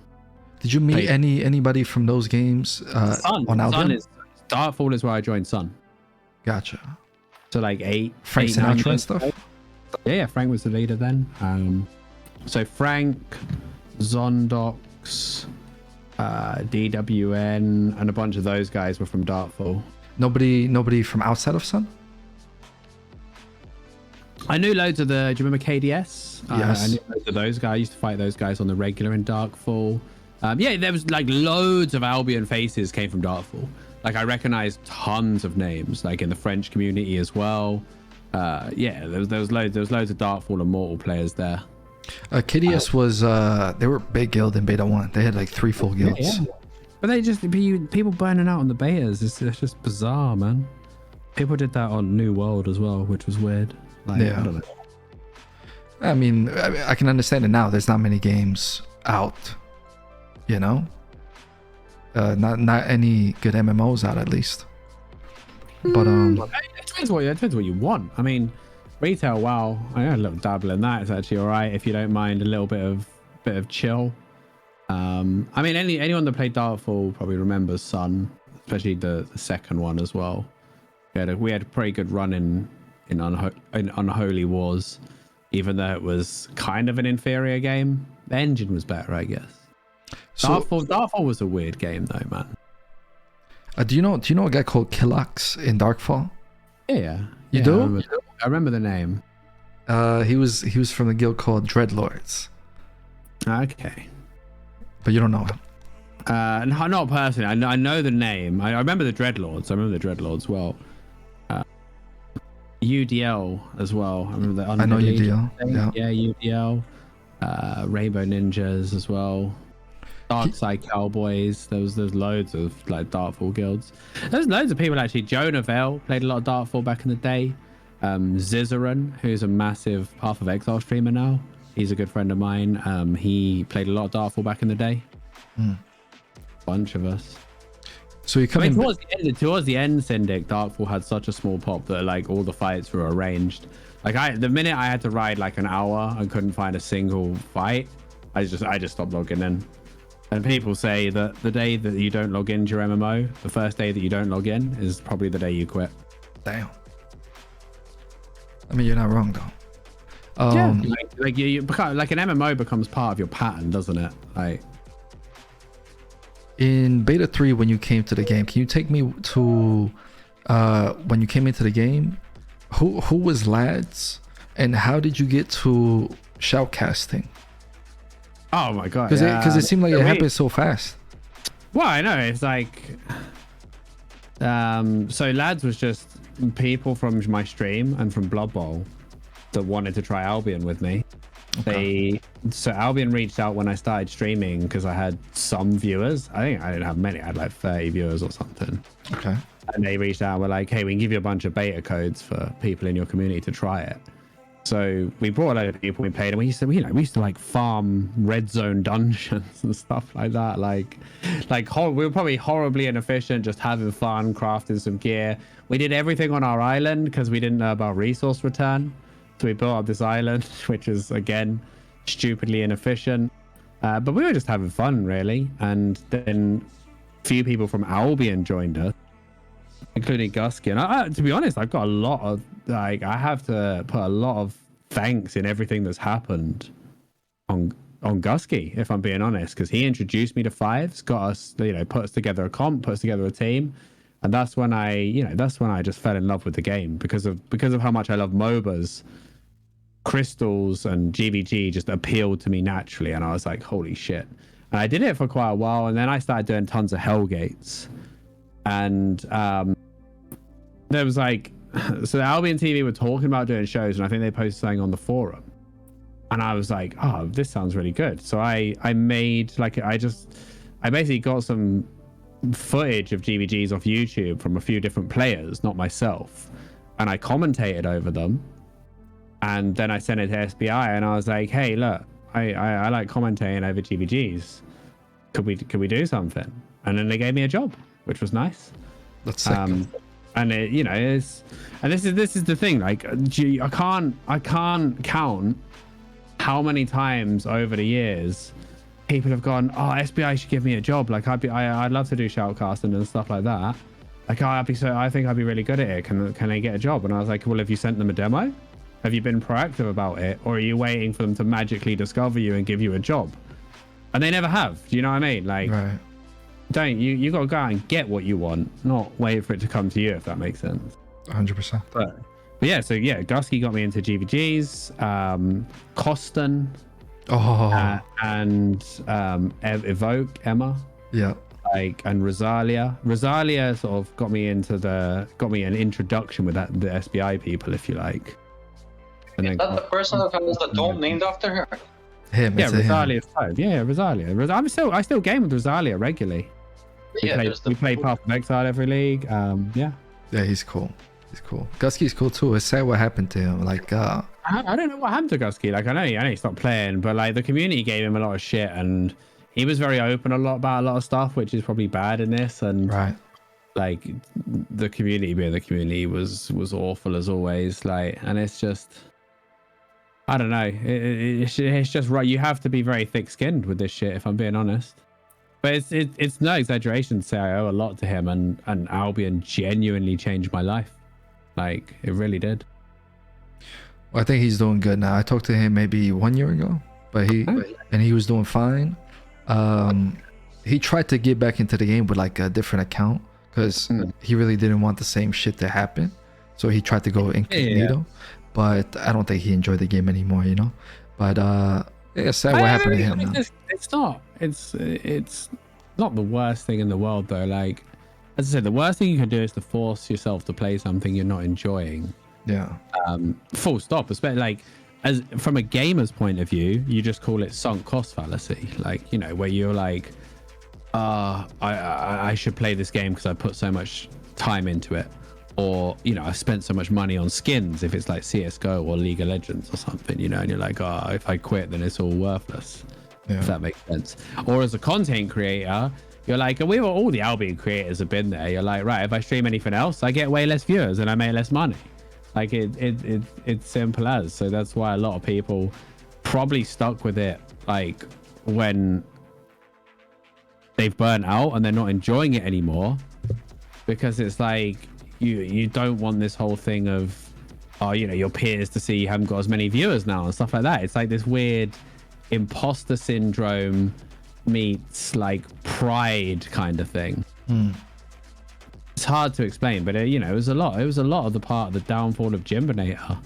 Did you meet anybody from those games on Albion? Darkfall is where I joined Sun. Gotcha. So like Frank Sinatra and stuff? Yeah, Frank was the leader then. So Frank, Zondox, DWN, and a bunch of those guys were from Darkfall. Nobody from outside of Sun? I knew loads of the. Do you remember KDS? Yes. I knew loads of those guys. I used to fight those guys on the regular in Darkfall. Yeah, there was like loads of Albion faces came from Darkfall. Like I recognized tons of names, like in the French community as well. Yeah, there was loads of Darkfall and Mortal players there. KDS was they were a big guild in Beta 1. They had like 3 full guilds. Yeah. But they just people burning out on the betas. It's just bizarre, man. People did that on New World as well, which was weird. Like, yeah. I don't know. I mean, I can understand it now. There's not many games out, you know. Not any good MMOs out, at least. But it depends what you want. I mean, retail, wow, I had a little dabble in that. It's actually all right if you don't mind a little bit of chill. I mean, anyone that played Darkfall probably remembers Sun, especially the second one as well. We had a pretty good run in Unholy Wars, even though it was kind of an inferior game. The engine was better, I guess. So, Darkfall was a weird game though, man. Do you know a guy called Killax in Darkfall? Yeah. You do? I remember the name. He was from the guild called Dreadlords. Okay. But you don't know him. No, not personally. I know the name. I remember the Dreadlords. I remember the Dreadlords well. UDL as well. I remember the I know UDL. Yeah, UDL. Rainbow Ninjas as well. Darkside Cowboys. There's loads of like Darkfall guilds. There's loads of people actually. Jonah Vale played a lot of Darkfall back in the day. Zizaran, who's a massive Path of Exile streamer now. He's a good friend of mine. He played a lot of Darkfall back in the day. Bunch of us. So you come in towards the end, Syndic, Darkfall had such a small pop that like all the fights were arranged. Like the minute I had to ride like an hour and couldn't find a single fight, I just stopped logging in. And people say that the day that you don't log into your MMO, the first day that you don't log in is probably the day you quit. Damn. I mean, you're not wrong though. Yeah, like you become, like an MMO becomes part of your pattern, doesn't it? Like in beta 3, when you came to the game, can you take me to when you came into the game? Who was lads, and how did you get to shoutcasting? Oh my god! Because it seemed like it happened so fast. Well, I know it's like, so lads was just people from my stream and from Blood Bowl that wanted to try Albion with me. Okay. So Albion reached out when I started streaming because I had some viewers. I think I didn't have many. I had like 30 viewers or something. Okay. And they reached out and were like, hey, we can give you a bunch of beta codes for people in your community to try it. So we brought a load of people, we played, and we used to like farm red zone dungeons and stuff like that. Like we were probably horribly inefficient, just having fun, crafting some gear. We did everything on our island because we didn't know about resource return. So we built up this island, which is again stupidly inefficient. But we were just having fun, really. And then a few people from Albion joined us, including Gusky. And to be honest, I've got a lot of, like, I have to put a lot of thanks in everything that's happened on Gusky, if I'm being honest, because he introduced me to Fives, got us, put us together a comp, put us together a team. And that's when I just fell in love with the game because of how much I love MOBAs. Crystals and GVG just appealed to me naturally, and I was like, holy shit. And I did it for quite a while, and then I started doing tons of Hellgates. And there was like, so the Albion TV were talking about doing shows, and I think they posted something on the forum, and I was like, oh, this sounds really good. So I made like, I basically got some footage of GVGs off YouTube from a few different players, not myself, and I commentated over them. And then I sent it to SBI, and I was like, hey, look, I like commentating over GVGs. Could we do something? And then they gave me a job, which was nice. That's sick. And it, and this is the thing. Like, I can't count how many times over the years people have gone, oh, SBI should give me a job. Like, I'd love to do shoutcasting and stuff like that. Like, I think I'd be really good at it. Can I get a job? And I was like, well, have you sent them a demo? Have you been proactive about it, or are you waiting for them to magically discover you and give you a job? And they never have. Do you know what I mean? Like, right. You got to go out and get what you want, not wait for it to come to you, if that makes sense. 100%. But yeah, so yeah, Gusky got me into GVGs, Coston, and Evoke, Emma. Yeah. Like, and Rosalia sort of got me an introduction with the SBI people, if you like. And is that the person that has the dome named after her? Him. Yeah, Rosalia 5. Yeah, Rosalia. I still game with Rosalia regularly. We play Path of Exile every league. Yeah, he's cool. Gusky's cool too. It's sad what happened to him. Like, I don't know what happened to Gusky. Like, I know he stopped playing, but like the community gave him a lot of shit, and he was very open about a lot of stuff, which is probably bad in this. And right, like the community being the community was awful as always. Like, and it's just, I don't know. It's just right. You have to be very thick-skinned with this shit, if I'm being honest. But it's no exaggeration to say I owe a lot to him, and Albion genuinely changed my life. Like, it really did. Well, I think he's doing good now. I talked to him maybe 1 year ago, but he was doing fine. He tried to get back into the game with like a different account because he really didn't want the same shit to happen. So he tried to go incognito. Yeah. But I don't think he enjoyed the game anymore, But yeah, sad what happened to him. It's not the worst thing in the world though. Like, as I said, the worst thing you can do is to force yourself to play something you're not enjoying. Yeah. Full stop. Especially like, as from a gamer's point of view, you just call it sunk cost fallacy. Like, where you're like, I should play this game because I put so much time into it. Or, I spent so much money on skins, if it's like CSGO or League of Legends or something, and you're like, oh, if I quit, then it's all worthless. Yeah. If that makes sense. Or as a content creator, you're like, all the Albion creators have been there. You're like, right, if I stream anything else, I get way less viewers and I make less money. Like, it's simple as. So that's why a lot of people probably stuck with it, like, when they've burnt out and they're not enjoying it anymore, because it's like you don't want this whole thing of, oh, you know, your peers to see you haven't got as many viewers now and stuff like that. It's like this weird imposter syndrome meets like pride kind of thing. It's hard to explain, but you know, it was a lot of the part of the downfall of Jimbinator,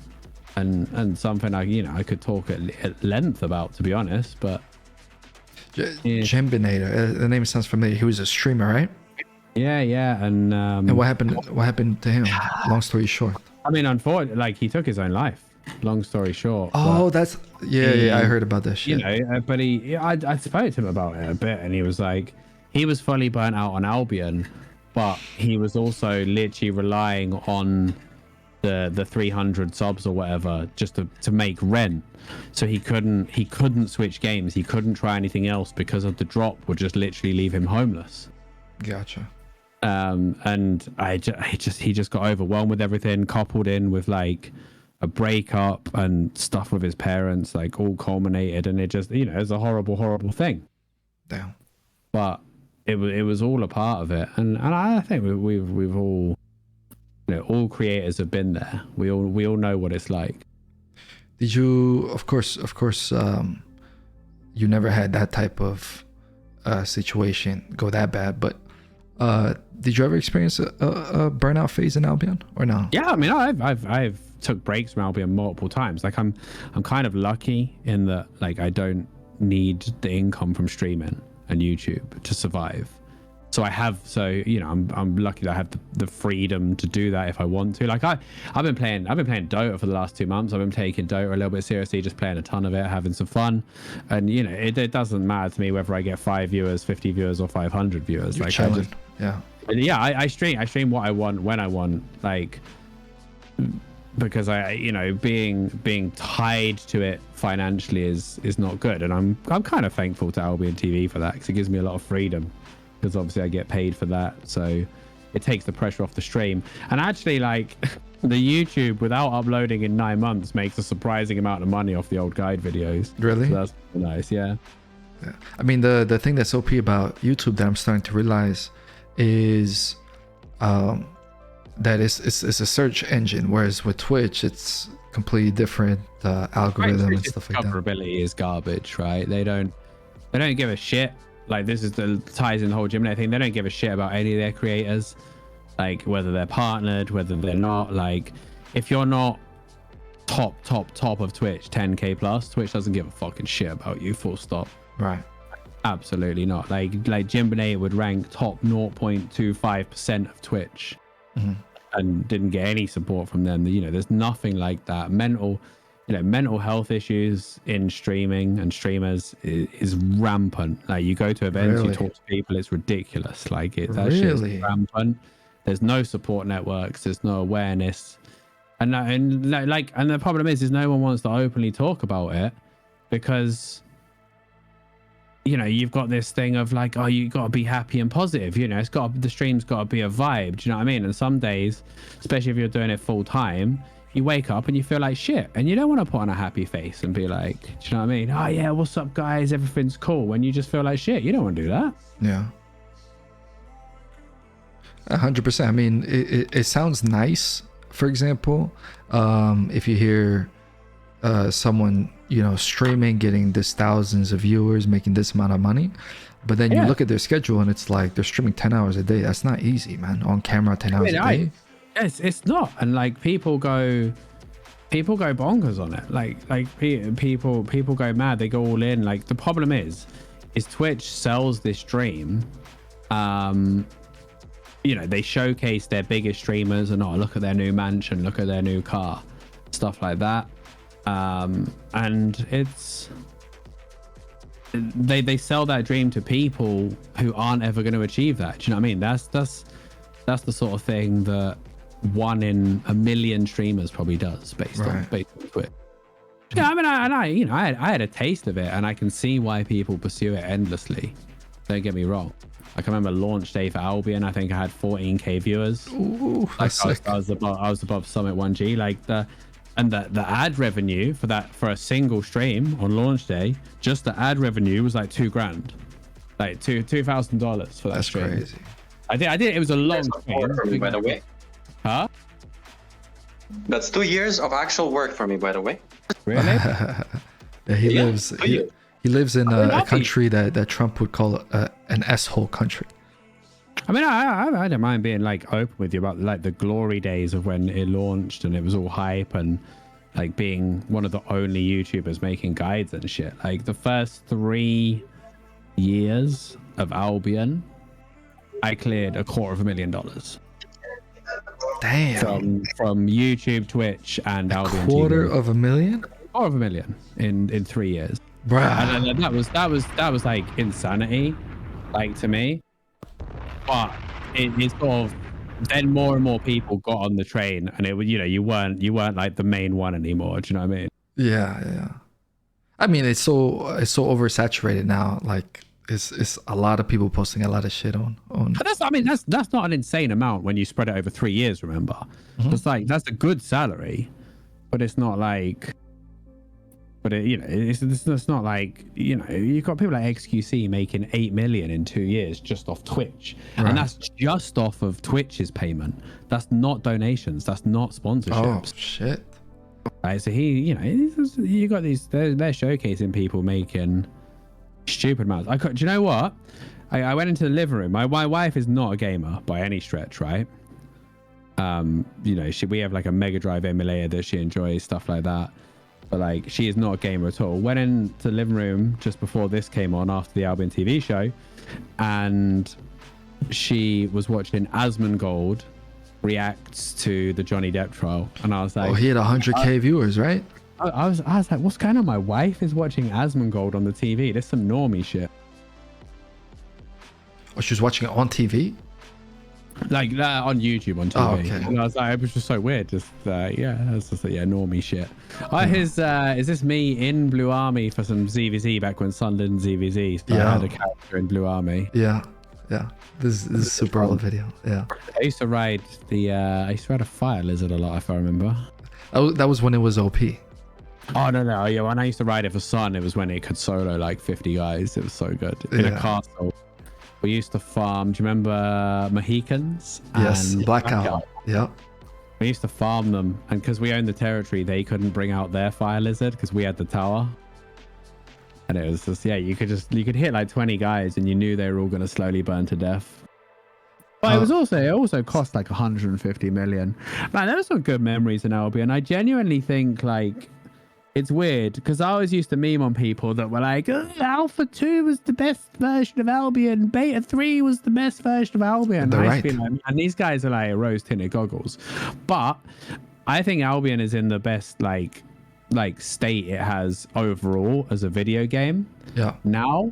and something I could talk at length about, to be honest. But Jimbinator, the name sounds familiar. He was a streamer, right? Yeah, and what happened to him? Long story short, I mean, unfortunately, like, he took his own life. Long story short. Oh, that's yeah. I heard about this shit. You know, but I spoke to him about it a bit, and he was like, he was fully burnt out on Albion, but he was also literally relying on the 300 subs or whatever just to make rent. So he couldn't switch games. He couldn't try anything else because of the drop would just literally leave him homeless. Gotcha. And he just got overwhelmed with everything, coupled in with like a breakup and stuff with his parents, like all culminated, and it just, you know, it's a horrible thing. Damn. But it was all a part of it, and I think we've all, you know, all creators have been there. We all know what it's like. Did you, of course, you never had that type of situation go that bad, but did you ever experience a burnout phase in Albion or no? Yeah, I mean, I've took breaks from Albion multiple times. Like I'm kind of lucky in that, like, I don't need the income from streaming and YouTube to survive. So you know, I'm lucky that I have the freedom to do that if I want to. Like I've been playing Dota for the last 2 months. I've been taking Dota a little bit seriously, just playing a ton of it, having some fun. And you know, it doesn't matter to me whether I get 5 viewers, 50 viewers, or 500 viewers. You're like chilling. Yeah. Yeah, I stream what I want when I want, like, because I, you know, being tied to it financially is not good, and I'm kind of thankful to Albion TV for that, because it gives me a lot of freedom, because obviously I get paid for that, so it takes the pressure off the stream. And actually, like, the YouTube without uploading in 9 months makes a surprising amount of money off the old guide videos. Really? So that's nice. Yeah. I mean, the thing that's OP about YouTube that I'm starting to realize is that it's a search engine, whereas with Twitch it's completely different algorithm and stuff like that. Discoverability is garbage, right? They don't give a shit. Like, this is the ties in the whole Gemini thing. They don't give a shit about any of their creators, like whether they're partnered, whether they're not. Like, if you're not top of Twitch, 10k plus, Twitch doesn't give a fucking shit about you, full stop. Right. Absolutely not. Like Jimbinator would rank top 0.25% of Twitch, and didn't get any support from them. You know, there's nothing like that. Mental health issues in streaming and streamers is rampant. Like, you go to events, you talk to people, it's ridiculous. Like, that shit is rampant. There's no support networks, there's no awareness, and the problem is no one wants to openly talk about it, because, you know, you've got this thing of like, oh, you got to be happy and positive. You know, the stream's got to be a vibe. Do you know what I mean? And some days, especially if you're doing it full time, you wake up and you feel like shit, and you don't want to put on a happy face and be like, do you know what I mean? Oh yeah, what's up guys? Everything's cool. When you just feel like shit, you don't want to do that. Yeah. 100%. I mean, it sounds nice. For example, if you hear someone, you know, streaming, getting this thousands of viewers, making this amount of money, but then you look at their schedule and it's like they're streaming 10 hours a day. That's not easy, man. On camera, 10 hours a day. It's not. And like, people go bonkers on it. Like people go mad. They go all in. Like, the problem is Twitch sells this dream. You know, they showcase their biggest streamers and, oh, look at their new mansion, look at their new car, stuff like that. And it's, they sell that dream to people who aren't ever going to achieve that. Do you know what I mean? That's the sort of thing that 1 in a million streamers probably does, based on Twitch. Yeah, I mean, I had a taste of it, and I can see why people pursue it endlessly. Don't get me wrong. Like, I remember launch day for Albion, I think I had 14k viewers. Ooh, like, I was above Summit 1G. Like, And the ad revenue for a single stream on launch day, just the ad revenue was like $2,000, like $2,000 for that stream. That's crazy. I did. It was a long stream. For me, by the way. Huh? That's 2 years of actual work for me, by the way. Really? Yeah, he lives in a country that Trump would call an S-hole country. I mean, I don't mind being like open with you about like the glory days of when it launched and it was all hype and like being one of the only YouTubers making guides and shit. Like the first 3 years of Albion, I cleared $250,000. Damn. From YouTube, Twitch, and Albion Quarter TV. of a million? $250,000 in 3 years. Bruh. And that was like insanity, like to me. But it's sort of then more and more people got on the train, and it would, you know, you weren't like the main one anymore. Do you know what I mean? Yeah. I mean, it's so oversaturated now. Like, it's a lot of people posting a lot of shit on. But that's not an insane amount when you spread it over 3 years. Remember, it's like that's a good salary, but it's not like. But it's not like, you know, you've got people like XQC making 8 million in 2 years just off Twitch, and that's just off of Twitch's payment. That's not donations. That's not sponsorships. Oh shit! Right, so you got these. They're showcasing people making stupid amounts. Do you know what? I went into the living room. My wife is not a gamer by any stretch, right? You know, we have like a Mega Drive emulator that she enjoys, stuff like that. But like, she is not a gamer at all. Went into the living room just before this came on after the Albion TV show, and she was watching Asmongold reacts to the Johnny Depp trial, and I was like, oh, he had 100K viewers, right? I was like, what's going on? My wife is watching Asmongold on the TV. This is some normie shit. Oh, she was watching it on TV? Like that on YouTube on TV. Oh, okay. And I was like, it was just so weird. Just that's just normie shit. Is this me in Blue Army for some ZVZ back when Sun did ZVZ? So I had a character in Blue Army. Yeah. This is a super old video. Yeah. I used to ride a fire lizard a lot, if I remember. That was when it was OP. Oh no, yeah. When I used to ride it for Sun, it was when it could solo like 50 guys. It was so good in a castle. We used to farm. Do you remember Mohicans? Yes, Blackout. Yeah. We used to farm them, and because we owned the territory, they couldn't bring out their fire lizard because we had the tower. And it was just, you could hit like 20 guys, and you knew they were all going to slowly burn to death. But it also cost like 150 million. Man, there were some good memories in Albion. I genuinely think like. It's weird because I always used to meme on people that were like, Alpha 2 was the best version of Albion, Beta 3 was the best version of Albion. And these guys are like rose-tinted goggles. But I think Albion is in the best like state it has overall as a video game now.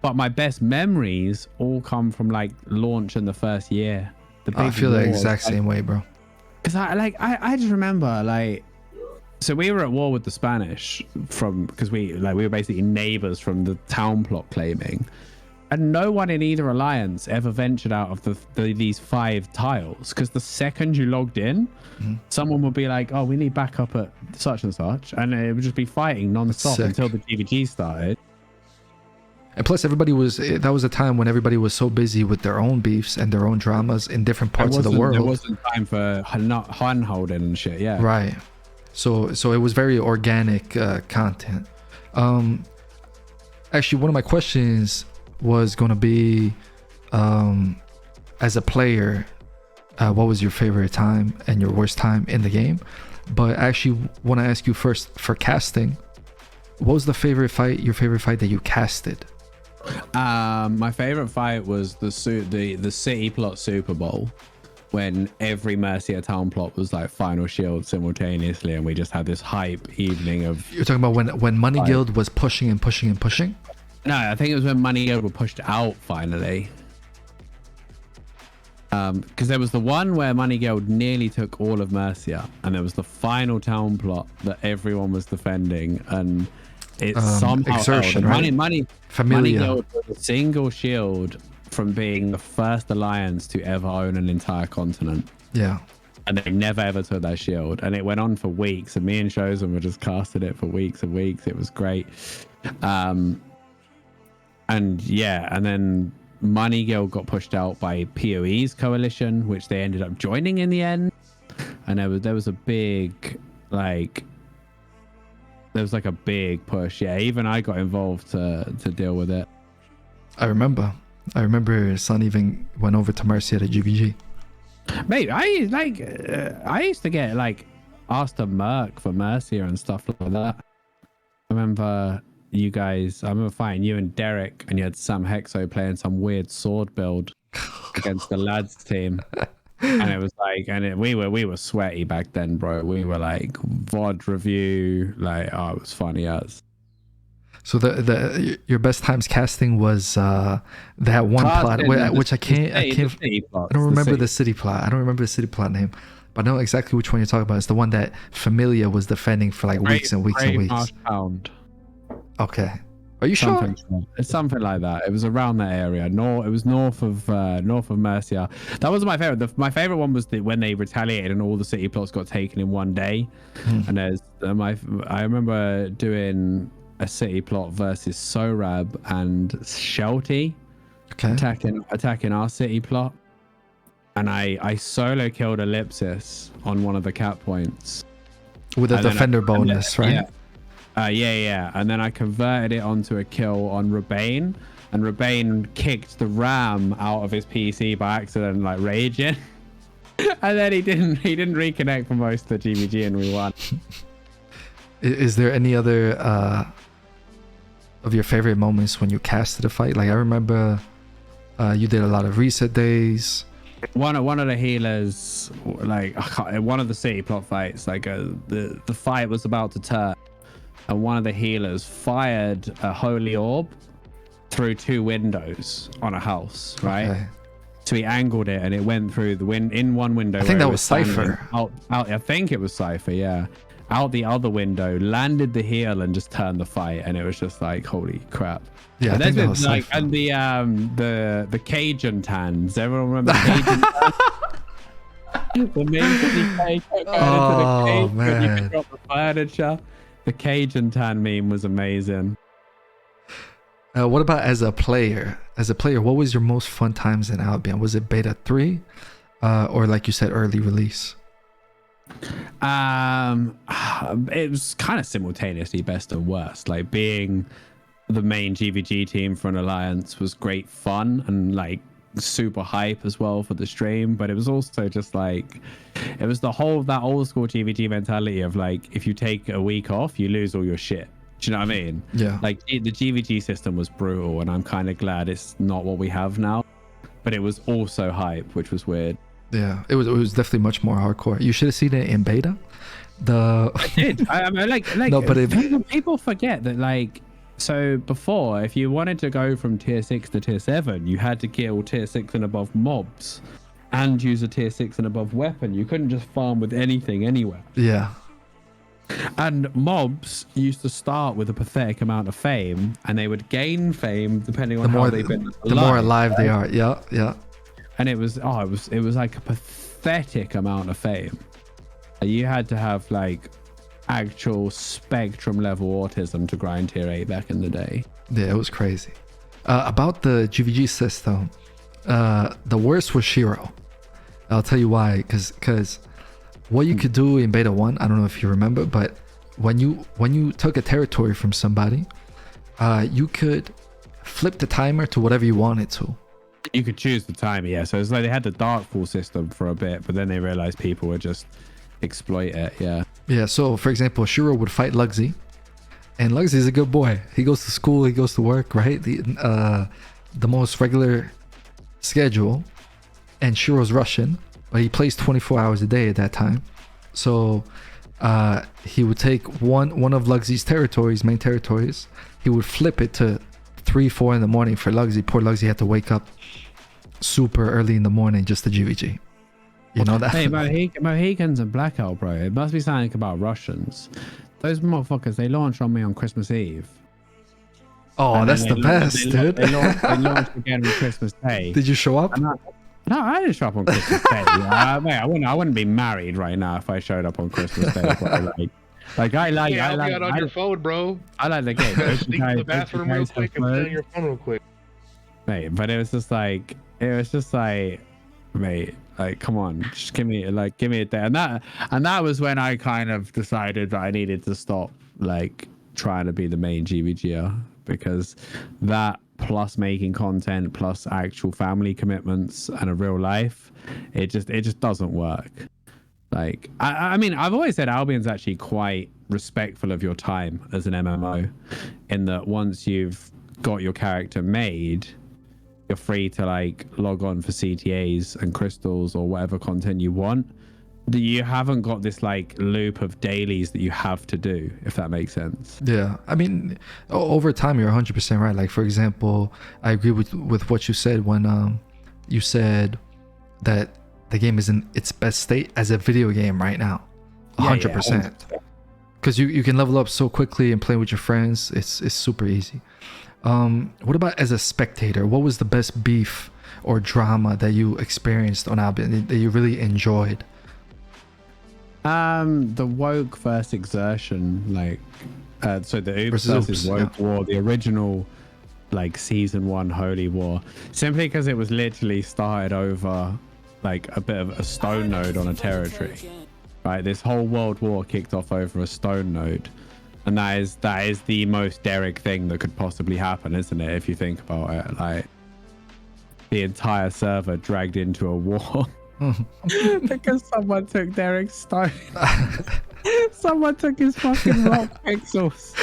But my best memories all come from like launch in the first year. I feel the exact same way, bro. Because I just remember like. So we were at war with the Spanish because we were basically neighbors from the town plot claiming, and no one in either alliance ever ventured out of these 5 tiles, because the second you logged in, someone would be like, oh, we need backup at such and such, and it would just be fighting non-stop until the GVG started. And plus that was a time when everybody was so busy with their own beefs and their own dramas in different parts of the world. There wasn't time for hand holding and shit. Right. So it was very organic content. Actually, one of my questions was going to be, as a player, what was your favorite time and your worst time in the game? But I actually want to ask you first, for casting, what was your favorite fight that you casted? My favorite fight was the City Plot Super Bowl, when every Mercia town plot was like final shield simultaneously, and we just had this hype evening of. You're talking about when Money Guild was pushing and pushing and pushing? No, I think it was when Money Guild were pushed out finally. Because there was the one where Money Guild nearly took all of Mercia, and there was the final town plot that everyone was defending, and it somehow exertion, held. right? Money Guild was a single shield from being the first alliance to ever own an entire continent. Yeah. And they never ever took that shield, and it went on for weeks. And me and Shozen were just casting it for weeks and weeks. It was great. And yeah, and then Money Guild got pushed out by PoE's coalition, which they ended up joining in the end. And there was a big like a big push. Yeah, even I got involved to deal with it. I remember Son even went over to Mercy at a GVG. Mate, I used to get like asked to Merc for Mercia and stuff like that. I remember fighting you and Derek, and you had Sam Hexo playing some weird sword build against the lads team. And it was like, we were sweaty back then, bro. We were like VOD review, like, oh, it was funny as. So your best times casting was that one plot, which I don't remember the city plot. I don't remember the city plot name, but I know exactly which one you're talking about. It's the one that Familia was defending for like weeks and weeks and weeks. Okay, are you sure? It's something like that. It was around that area. It was north of Mercia. That wasn't my favorite. My favorite one was when they retaliated and all the city plots got taken in one day. And I remember doing a city plot versus Sorab and Shelty, attacking our city plot, and I solo killed Ellipsis on one of the cap points with a defender bonus, right? Yeah. And then I converted it onto a kill on Rebane, and Rebane kicked the ram out of his PC by accident, like raging. And then he didn't reconnect for most of the GVG, and we won. Is there any other of your favorite moments when you casted a fight? Like I remember you did a lot of reset days. One of the healers, like one of the city plot fights, like the fight was about to turn, and one of the healers fired a holy orb through 2 windows on a house, right? Okay. So he angled it, and it went through the in one window. I think that was Cypher. I think it was Cypher, yeah. Out the other window, landed the heal, and just turned the fight, and it was just like, holy crap. Yeah, I think that was like, and the Cajun tans. Everyone remember Cajun tans? The meme man. You could drop the furniture. The Cajun tan meme was amazing. What about as a player? What was your most fun times in Albion? Was it beta 3, or like you said, early release? It was kind of simultaneously best and worst. Like being the main GVG team for an alliance was great fun and like super hype as well for the stream, but it was also just like it was that old school GVG mentality of like, if you take a week off, you lose all your shit. Do you know what I mean? Yeah. Like the GVG system was brutal, and I'm kind of glad it's not what we have now, but it was also hype, which was weird. Yeah, it was definitely much more hardcore. You should have seen it in beta. I did. I mean, like no, but people forget that, like, so before, if you wanted to go from tier 6 to tier 7, you had to kill tier 6 and above mobs and use a tier 6 and above weapon. You couldn't just farm with anything anywhere. Yeah. And mobs used to start with a pathetic amount of fame, and they would gain fame depending on how they've been alive. The more alive they are. Yeah. And it was like a pathetic amount of fame. You had to have like actual spectrum level autism to grind tier 8 back in the day. Yeah, it was crazy. About the GVG system, the worst was Shiro. I'll tell you why, because what you could do in beta 1, I don't know if you remember, but when you took a territory from somebody, you could flip the timer to whatever you wanted to. You could choose the timer, yeah. So it's like they had the Darkfall system for a bit, but then they realized people would just exploit it, yeah. Yeah, so for example, Shiro would fight Luxy, and Luxy's a good boy. He goes to school, he goes to work, right? The most regular schedule, and Shiro's Russian, but he plays 24 hours a day at that time. So he would take one of Luxy's main territories, he would flip it to 3-4 in the morning for Luxy. Poor Luxy had to wake up super early in the morning just to GVG. You know that? Hey, Mohicans and Blackout, bro. It must be something about Russians. Those motherfuckers, they launched on me on Christmas Eve. Oh, and that's the best, dude. They launched again on Christmas Day. Did you show up? No, I didn't show up on Christmas Day. Mate, I wouldn't be married right now if I showed up on Christmas Day. I like on your phone, bro. I like the game. Sneak to the bathroom real quick and play on your phone real quick. Mate, but it was just like, mate, like, come on, just give me a day. And that was when I kind of decided that I needed to stop like trying to be the main GVGer, because that plus making content plus actual family commitments and a real life, it just doesn't work. Like, I mean, I've always said Albion's actually quite respectful of your time as an MMO, in that once you've got your character made, you're free to like log on for CTAs and crystals or whatever content you want. You haven't got this like loop of dailies that you have to do, if that makes sense. Yeah, I mean, over time you're 100% right. Like, for example, I agree with what you said when you said that the game is in its best state as a video game right now. 100%. Because you can level up so quickly and play with your friends. It's super easy. What about as a spectator? What was the best beef or drama that you experienced on Albion that you really enjoyed? The woke versus exertion, like, so the Oops versus woke war, the original, like, season 1 holy war, simply because it was literally started over like a bit of a stone node on a territory, right? This whole world war kicked off over a stone node, and that is the most Derek thing that could possibly happen, isn't it? If you think about it, like, the entire server dragged into a war because someone took Derek's stone. Someone took his fucking rock pixels.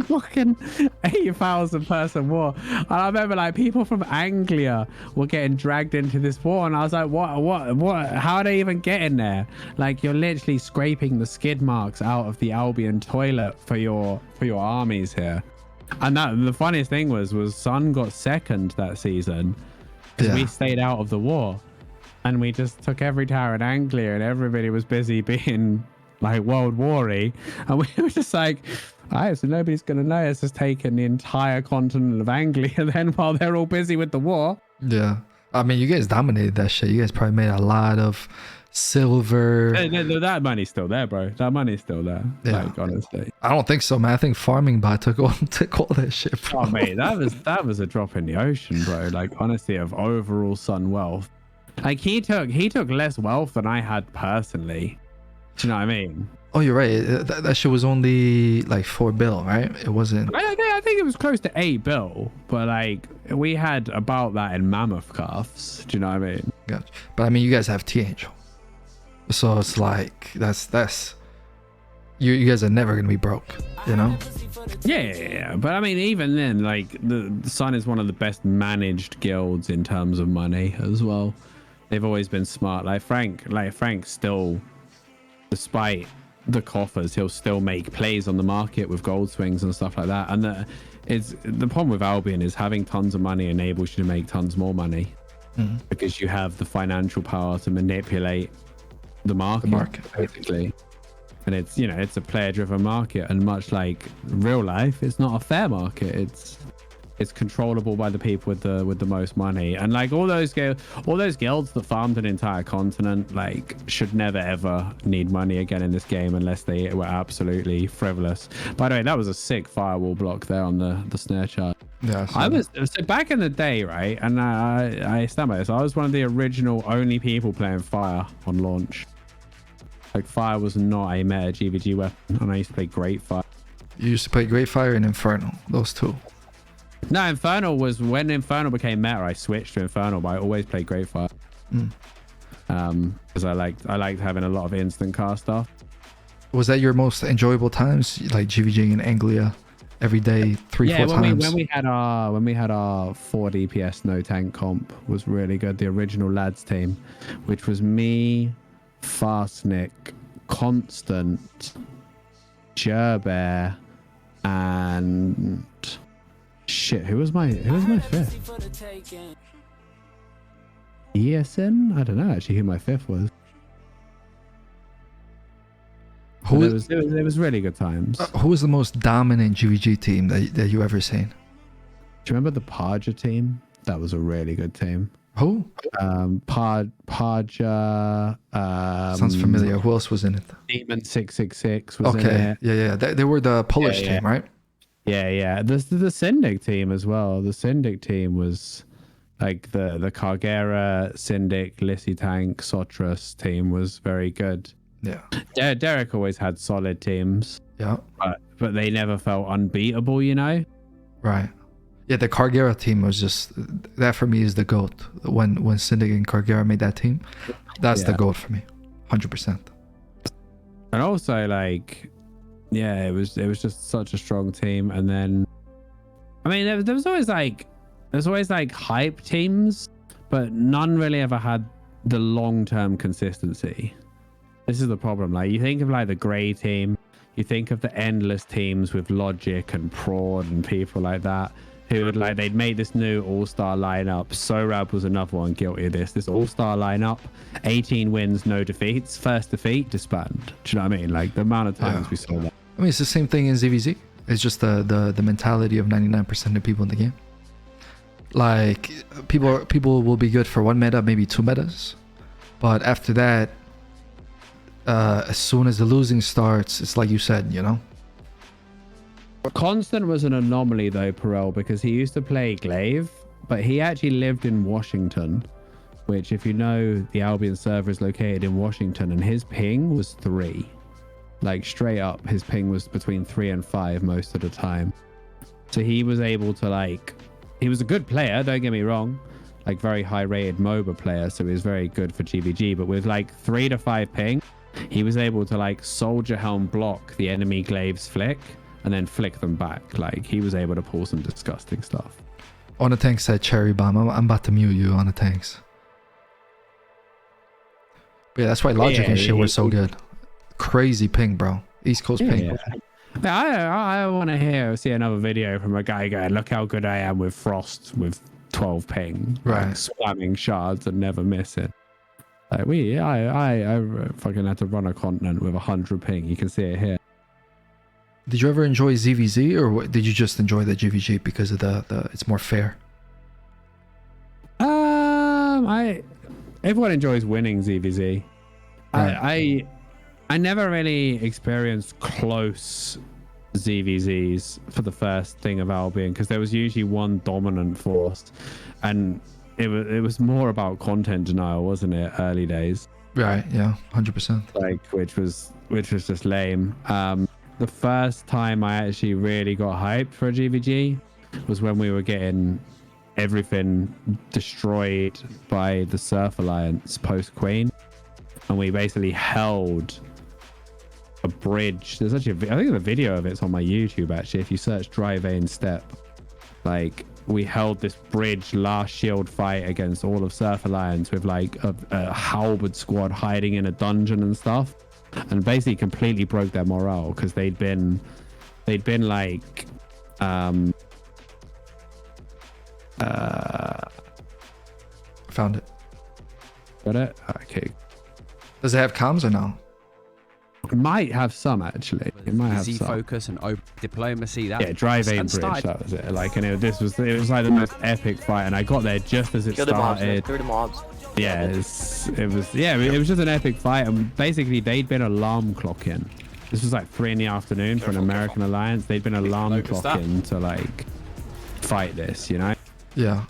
Fucking 8,000 person war. And I remember like people from Anglia were getting dragged into this war, and I was like, what? How are they even getting there? Like, you're literally scraping the skid marks out of the Albion toilet for your armies here. And the funniest thing was Sun got second that season because we stayed out of the war. And we just took every tower in Anglia, and everybody was busy being like World War-y. And we were just like, all right, so nobody's going to notice us taking the entire continent of Anglia then while they're all busy with the war. Yeah. I mean, you guys dominated that shit. You guys probably made a lot of silver. That money's still there, bro. That money's still there. Yeah. Like, honestly. I don't think so, man. I think Farming Bot took all that shit, bro. Oh, mate, that was a drop in the ocean, bro. Like, honestly, of overall Sun wealth. Like, he took less wealth than I had personally. Do you know what I mean? Oh, you're right. That shit was only like 4 bill, right? It wasn't. I think it was close to 8 bill, but like we had about that in Mammoth Calves. Do you know what I mean? Gotcha. But I mean, you guys have T-Angel, so it's like that's you guys are never gonna be broke, you know? Yeah. But I mean, even then, like the Sun is one of the best managed guilds in terms of money as well. They've always been smart. Like Frank still, despite the coffers, he'll still make plays on the market with gold swings and stuff like that. And the problem with Albion is having tons of money enables you to make tons more money because you have the financial power to manipulate the market basically. And it's, you know, it's a player driven market, and much like real life, it's not a fair market. It's controllable by the people with the most money. And like all those guilds that farmed an entire continent like should never ever need money again in this game unless they were absolutely frivolous. By the way, that was a sick firewall block there on the snare chart. Yeah, so back in the day, right? And I stand by this. I was one of the original only people playing Fire on launch. Like, Fire was not a meta GVG weapon, and I used to play Great Fire. You used to play Great Fire and Infernal, those two. No, Infernal was when Infernal became meta. I switched to Infernal, but I always played Great Fire. Because I liked having a lot of instant cast stuff. Was that your most enjoyable times, like GVGing in Anglia every day, 3-4 times? when we had our 4 DPS no tank comp was really good. The original lads team, which was me, Fastnick, Constant, Gerbear, and shit, who was my fifth? ESN? I don't know actually who my fifth was. It was really good times. Who was the most dominant GVG team that you ever seen? Do you remember the Parja team? That was a really good team. Who? Parja. Sounds familiar. Who else was in it? Demon 666 was in it. Yeah. They were the Polish team, right? Yeah. The Syndic team as well. The Syndic team was like the Cargera, Syndic, Lissy Tank, Sotras team was very good. Yeah. Derek always had solid teams. Yeah. But they never felt unbeatable, you know? Right. Yeah, the Cargera team was just that for me is the GOAT. When Syndic and Cargera made that team, that's the GOAT for me. 100%. And also like it was just such a strong team. And then I mean there was always like hype teams, but none really ever had the long-term consistency. This is the problem. Like you think of like the Grey team, you think of the endless teams with Logic and Prod and people like that, who would like they'd made this new all-star lineup. Sorab was another one guilty of this. This all-star lineup, 18 wins, no defeats. First defeat, disband. Do you know what I mean? Like the amount of times we saw that. I mean, it's the same thing in ZVZ. It's just the mentality of 99% of people in the game. Like people will be good for one meta, maybe two metas, but after that, as soon as the losing starts, it's like you said, you know. Constant was an anomaly though, Perel, because he used to play Glaive, but he actually lived in Washington, which if you know, the Albion server is located in Washington, and his ping was 3. Like straight up, his ping was between 3 and 5 most of the time. So he was able to like, he was a good player, don't get me wrong, like very high rated MOBA player, so he was very good for GVG, but with like 3 to 5 ping, he was able to like soldier helm block the enemy Glaive's flick and then flick them back. Like he was able to pull some disgusting stuff. On the tank said Cherry Bomb. I'm about to mute you on the tanks. But yeah, that's why Logic and shit were so good. Crazy ping, bro. East Coast ping. I want to see another video from a guy going, look how good I am with Frost with 12 ping. Right. Like, spamming shards and never missing. Like I fucking had to run a continent with 100 ping. You can see it here. Did you ever enjoy ZVZ, or did you just enjoy the GVG because of the it's more fair? Everyone enjoys winning ZVZ. Right. I never really experienced close ZVZs for the first thing of Albion, because there was usually one dominant force, and it was more about content denial, wasn't it? Early days. Right. Yeah. 100%. Like which was just lame. The first time I actually really got hyped for a GVG was when we were getting everything destroyed by the Surf Alliance post Queen, and we basically held a bridge. There's actually I think the video of it's on my YouTube actually. If you search Dry Vein Step, like we held this bridge last shield fight against all of Surf Alliance with like a halberd squad hiding in a dungeon and stuff, and basically completely broke their morale because they'd been like found it. Got it? Okay. Does it have comms or no? It might have some actually. It might have some. Focus and open diplomacy. That Drive Aim Bridge. That was it. Like, and it was like the most epic fight, and I got there just as it started. Through the mobs. Yeah, it was just an epic fight, and basically they'd been alarm clocking. This was like 3 in the afternoon for an American Alliance. They'd been alarm clocking to like fight this, you know? Yeah.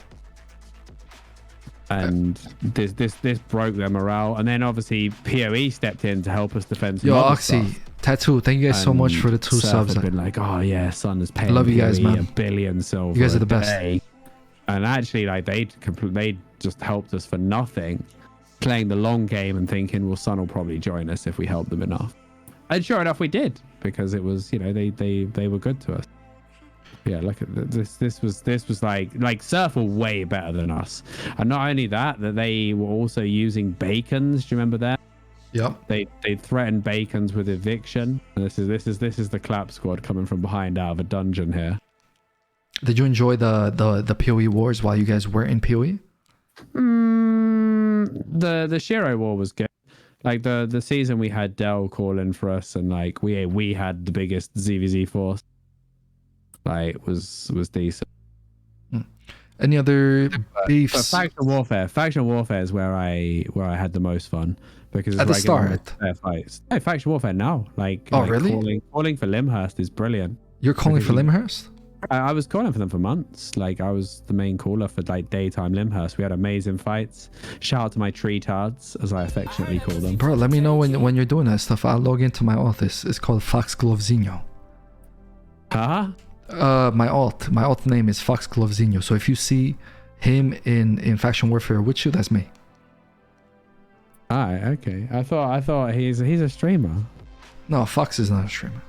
And this broke their morale, and then obviously PoE stepped in to help us defend some Yo, other Oxy, stuff. Tattoo, thank you guys so much for the 2 Surf subs. had been like, oh yeah, Sun is paying love you guys, PoE man. $1 billion silver. You guys are the a best. day. And actually, like they just helped us for nothing, playing the long game and thinking, well, Sun will probably join us if we help them enough. And sure enough, we did, because it was, you know, they were good to us. Yeah, look at this. This was like Surf were way better than us, and not only that they were also using bacons. Do you remember that? Yep. They threatened bacons with eviction. And this is the clap squad coming from behind out of a dungeon here. Did you enjoy the PoE wars while you guys were in PoE? The Shiro war was good. Like the season we had Dell calling for us, and like we had the biggest ZVZ force. Like was decent. Any other But beefs? faction warfare is where I had the most fun because it's At the regular start? fair fights. Hey, faction warfare now, like Really? calling for Limhurst is brilliant. You're calling for Because Limhurst? I was calling for them for months. Like I was the main caller for like daytime Limhurst. We had amazing fights. Shout out to my treetards, as I affectionately call them. Bro, let me know when you're doing that stuff. I'll log into my office. It's called Foxglovezinho. Huh? My alt name is Foxglovezinho. So if you see him in faction warfare with you, that's me. Alright, okay. I thought he's a streamer. No, Fox is not a streamer.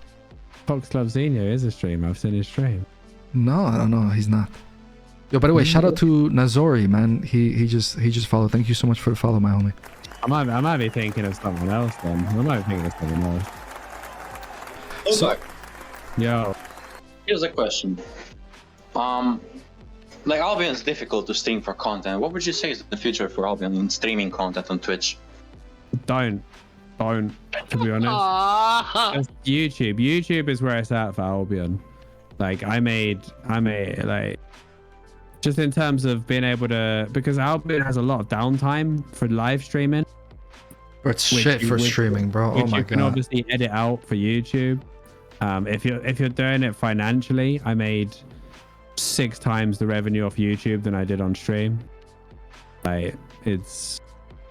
Fox Lovezinho is a streamer. I've seen his stream. No, he's not. Yo, by the way, shout out to Nazori, man. He just followed. Thank you so much for the follow, my homie. I might be thinking of someone else then. I might be thinking of someone else. Lupac, Yo. here's a question. Like Albion is difficult to stream for content. What would you say is the future for Albion in streaming content on Twitch? Don't, to be honest. Just YouTube. YouTube is where it's at for Albion. Like I made like just in terms of being able to, because Albion has a lot of downtime for live streaming. Bro, it's shit for streaming, bro. Oh my You can god. obviously edit out for YouTube. If you're doing it financially, I made 6 times the revenue off YouTube than I did on stream. Like it's,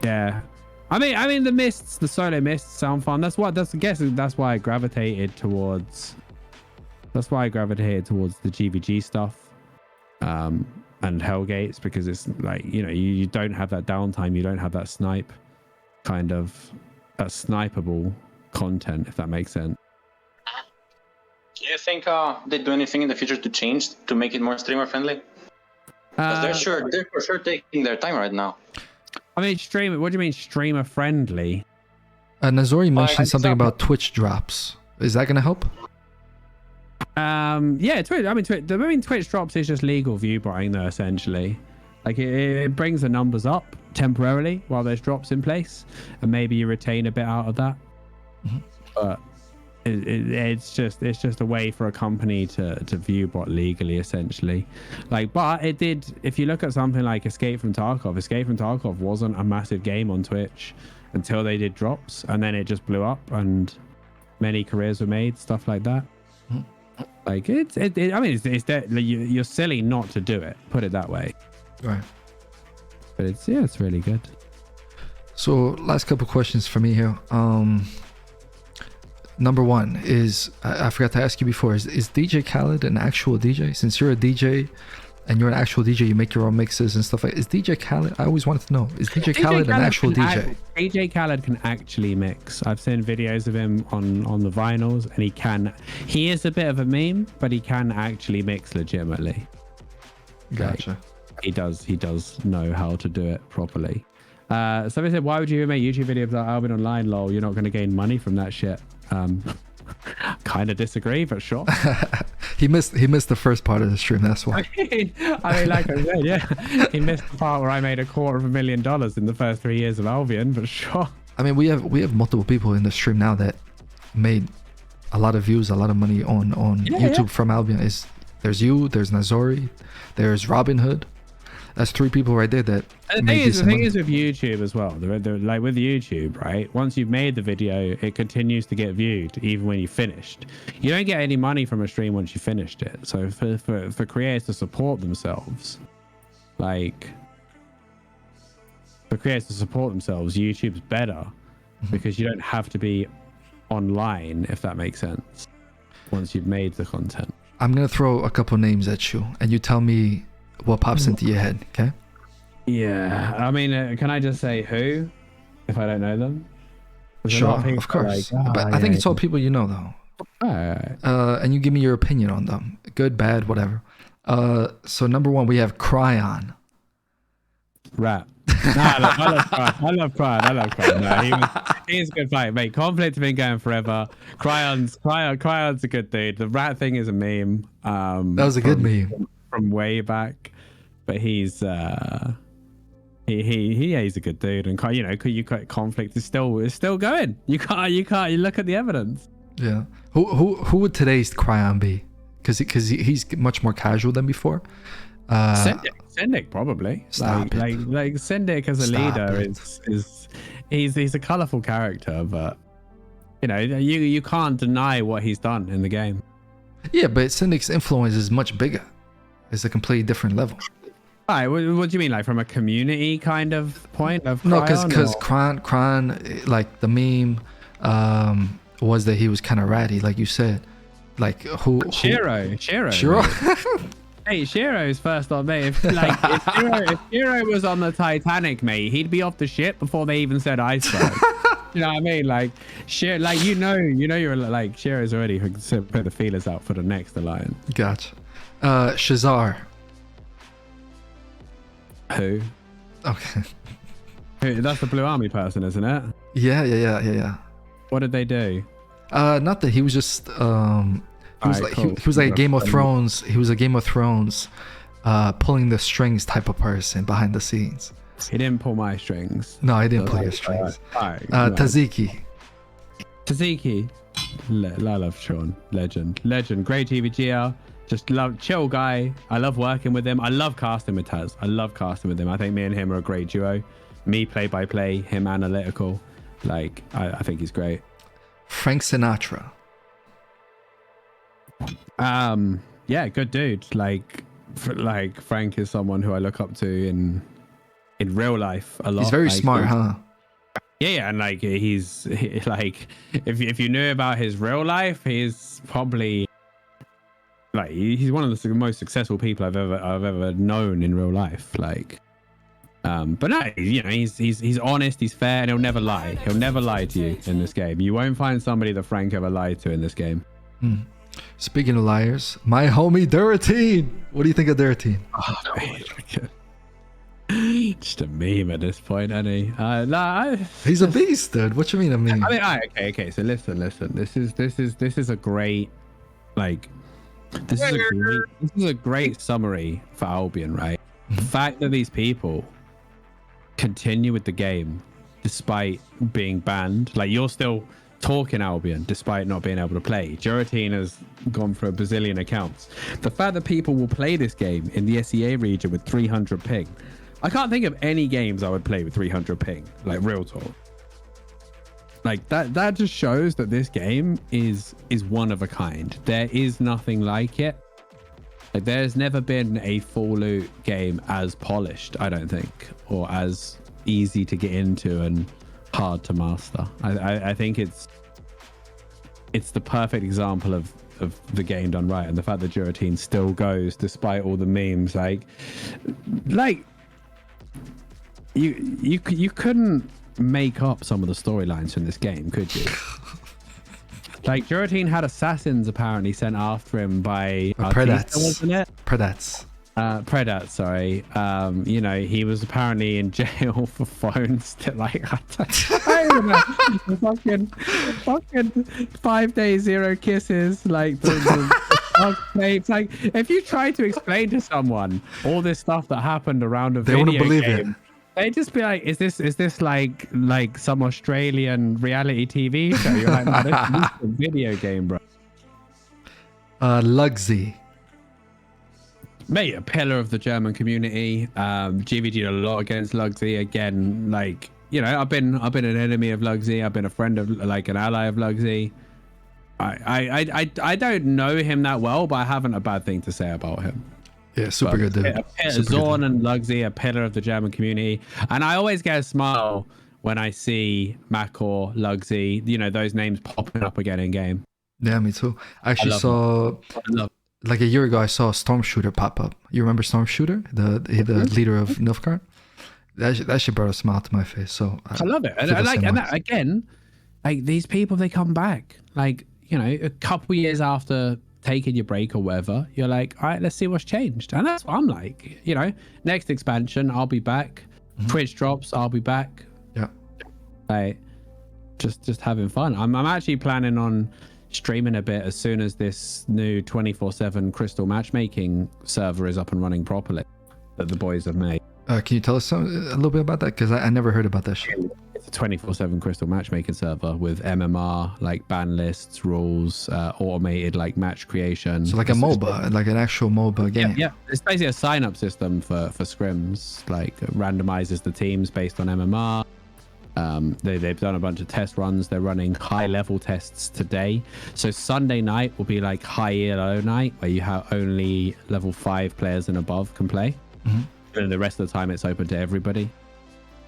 yeah. I mean the solo mists sound fun. That's why I gravitated towards. That's why I gravitated towards the GVG stuff, and Hellgates, because it's like, you know, you don't have that downtime, you don't have that snipe, kind of that snipeable content, if that makes sense. Do you think they do anything in the future to change to make it more streamer friendly? Because they're for sure taking their time right now. I mean, what do you mean streamer friendly? Nazori mentioned something about Twitch drops. Is that gonna help? Yeah, Twitch drops is just legal view buying though, essentially. Like it brings the numbers up temporarily while there's drops in place, and maybe you retain a bit out of that. But it's just a way for a company to view bot legally, essentially. Like, but it did, if you look at something like Escape from Tarkov wasn't a massive game on Twitch until they did drops, and then it just blew up and many careers were made, stuff like that. Like it's you're silly not to do it, put it that way. Right. But it's really good. So last couple questions for me here. Number one is, I forgot to ask you before, is DJ Khaled an actual DJ? Since you're a DJ and you're an actual DJ, you make your own mixes and stuff like that. Is DJ Khaled, I always wanted to know, is DJ Khaled an actual DJ? DJ Khaled can actually mix. I've seen videos of him on the vinyls, and he is a bit of a meme, but he can actually mix legitimately. Gotcha. Like, he does know how to do it properly. Somebody said, why would you make YouTube videos about Albion Online? Lol, you're not going to gain money from that shit. Kind of disagree, but sure. he missed the first part of the stream, that's why. I mean, like I said, yeah, he missed the part where I made $250,000 in the first 3 years of Albion, but sure. I mean, we have multiple people in the stream now that made a lot of views, a lot of money on YouTube from Albion. There's you, there's Nazori, there's Robin Hood. That's 3 people right there that the thing is with YouTube as well. Like with YouTube, right? Once you've made the video, it continues to get viewed even when you finished. You don't get any money from a stream once you finished it. So for creators to support themselves, YouTube's better because you don't have to be online, if that makes sense, once you've made the content. I'm gonna throw a couple names at you, and you tell me what pops into your head, okay? Yeah, I mean, can I just say who, if I don't know them? Sure, of course. But I think it's all people you know, though. Alright. And you give me your opinion on them, good, bad, whatever. So number 1, we have Cryon. Rap. I love Cryon. No, he's a good fight, mate. Conflict has been going forever. Cryon's a good dude. The rat thing is a meme. That was a good meme from way back, but he's a good dude, and conflict is still going. You can't. You look at the evidence. Yeah. Who would today's Cryon be? Because he's much more casual than before. Syndic probably. Stop like Syndic as a Stop leader it. is he's a colorful character, but you know you can't deny what he's done in the game. Yeah, but Syndic's influence is much bigger. It's a completely different level. All right, what do you mean, like from a community kind of point of? No, because Cryon, Kron, like the meme, was that he was kind of ratty, like you said. Like Shiro. Hey, Shiro's first on, mate. If Shiro was on the Titanic, mate, he'd be off the ship before they even said iceberg. You know what I mean? Like, Shiro, like you're like Shiro's already put the feelers out for the next alliance. Gotcha. Shazar. Who? Okay. That's the Blue Army person, isn't it? Yeah. What did they do? Not that he was just he was like a Game of Thrones. He was a Game of Thrones, pulling the strings type of person behind the scenes. He didn't pull my strings. No, I didn't pull your strings. Taziki. I love Sean. Legend. Great GVGR. Just chill guy. I love working with him. I love casting with Taz. I think me and him are a great duo. Me play by play, him analytical. Like I think he's great. Frank Sinatra. Yeah, good dude. Like Frank is someone who I look up to in real life a lot. He's very smart, huh? Yeah, and like if you knew about his real life, he's probably like he's one of the most successful people I've ever known in real life. Like, but no, you know, he's honest, he's fair, and he'll never lie. He'll never lie to you in this game. You won't find somebody that Frank ever lied to in this game. Speaking of liars, my homie Duratine. What do you think of Duratine? Oh, just a meme at this point, isn't he? He's a beast, dude. What you mean a meme? I mean, okay. So listen. This is a great, like, this is a great summary for Albion, right? The fact that these people continue with the game despite being banned, like you're still talking Albion despite not being able to play. Duratine has gone for a bazillion accounts. The fact that people will play this game in the SEA region with 300 ping. I can't think of any games I would play with 300 ping, like real talk. Like that just shows that this game is one of a kind. There is nothing like it. Like there's never been a full loot game as polished, I don't think, or as easy to get into and hard to master. I think it's the perfect example of the game done right, and the fact that Duratine still goes despite all the memes. Like you couldn't make up some of the storylines from this game, could you? Like Duratine had assassins apparently sent after him by Predats, wasn't it? Predats, sorry. You know, he was apparently in jail for phones to like fucking 5 days 0 kisses, like the tapes. Like if you try to explain to someone all this stuff that happened around a video wouldn't believe game, it. They'd just be like, is this like some Australian reality TV show? You're like, no, this is a video game, bro. Lugsy. Mate, a pillar of the German community. GVG did a lot against Lugsy. Again, like, you know, I've been an enemy of Lugsy. I've been a friend of, like, an ally of Lugsy. I don't know him that well, but I haven't a bad thing to say about him. Yeah, super good dude. Zorn and Lugsy, a pillar of the German community. And I always get a smile when I see Makor, Lugsy, you know, those names popping up again in game. Yeah, me too. I actually saw, like a year ago, I saw Stormshooter pop up. You remember Stormshooter? The leader of Nilfgaard? That shit brought a smile to my face. So I love it. And that, again, like these people, they come back. Like, you know, a couple years after taking your break or whatever, you're like, all right, let's see what's changed. And that's what I'm like, you know, next expansion, I'll be back. Twitch drops, I'll be back. Yeah. Like, just having fun. I'm actually planning on streaming a bit as soon as this new 24/7 crystal matchmaking server is up and running properly that the boys have made. Can you tell us a little bit about that? Because I never heard about that shit. it's a 24/7 crystal matchmaking server with MMR, like ban lists, rules, automated like match creation. So like a MOBA, like an actual MOBA game. Yeah, it's basically a sign-up system for scrims. Like randomizes the teams based on MMR. They've done a bunch of test runs. They're running high-level tests today. So Sunday night will be like high elo night, where you have only level 5 players and above can play, and the rest of the time it's open to everybody.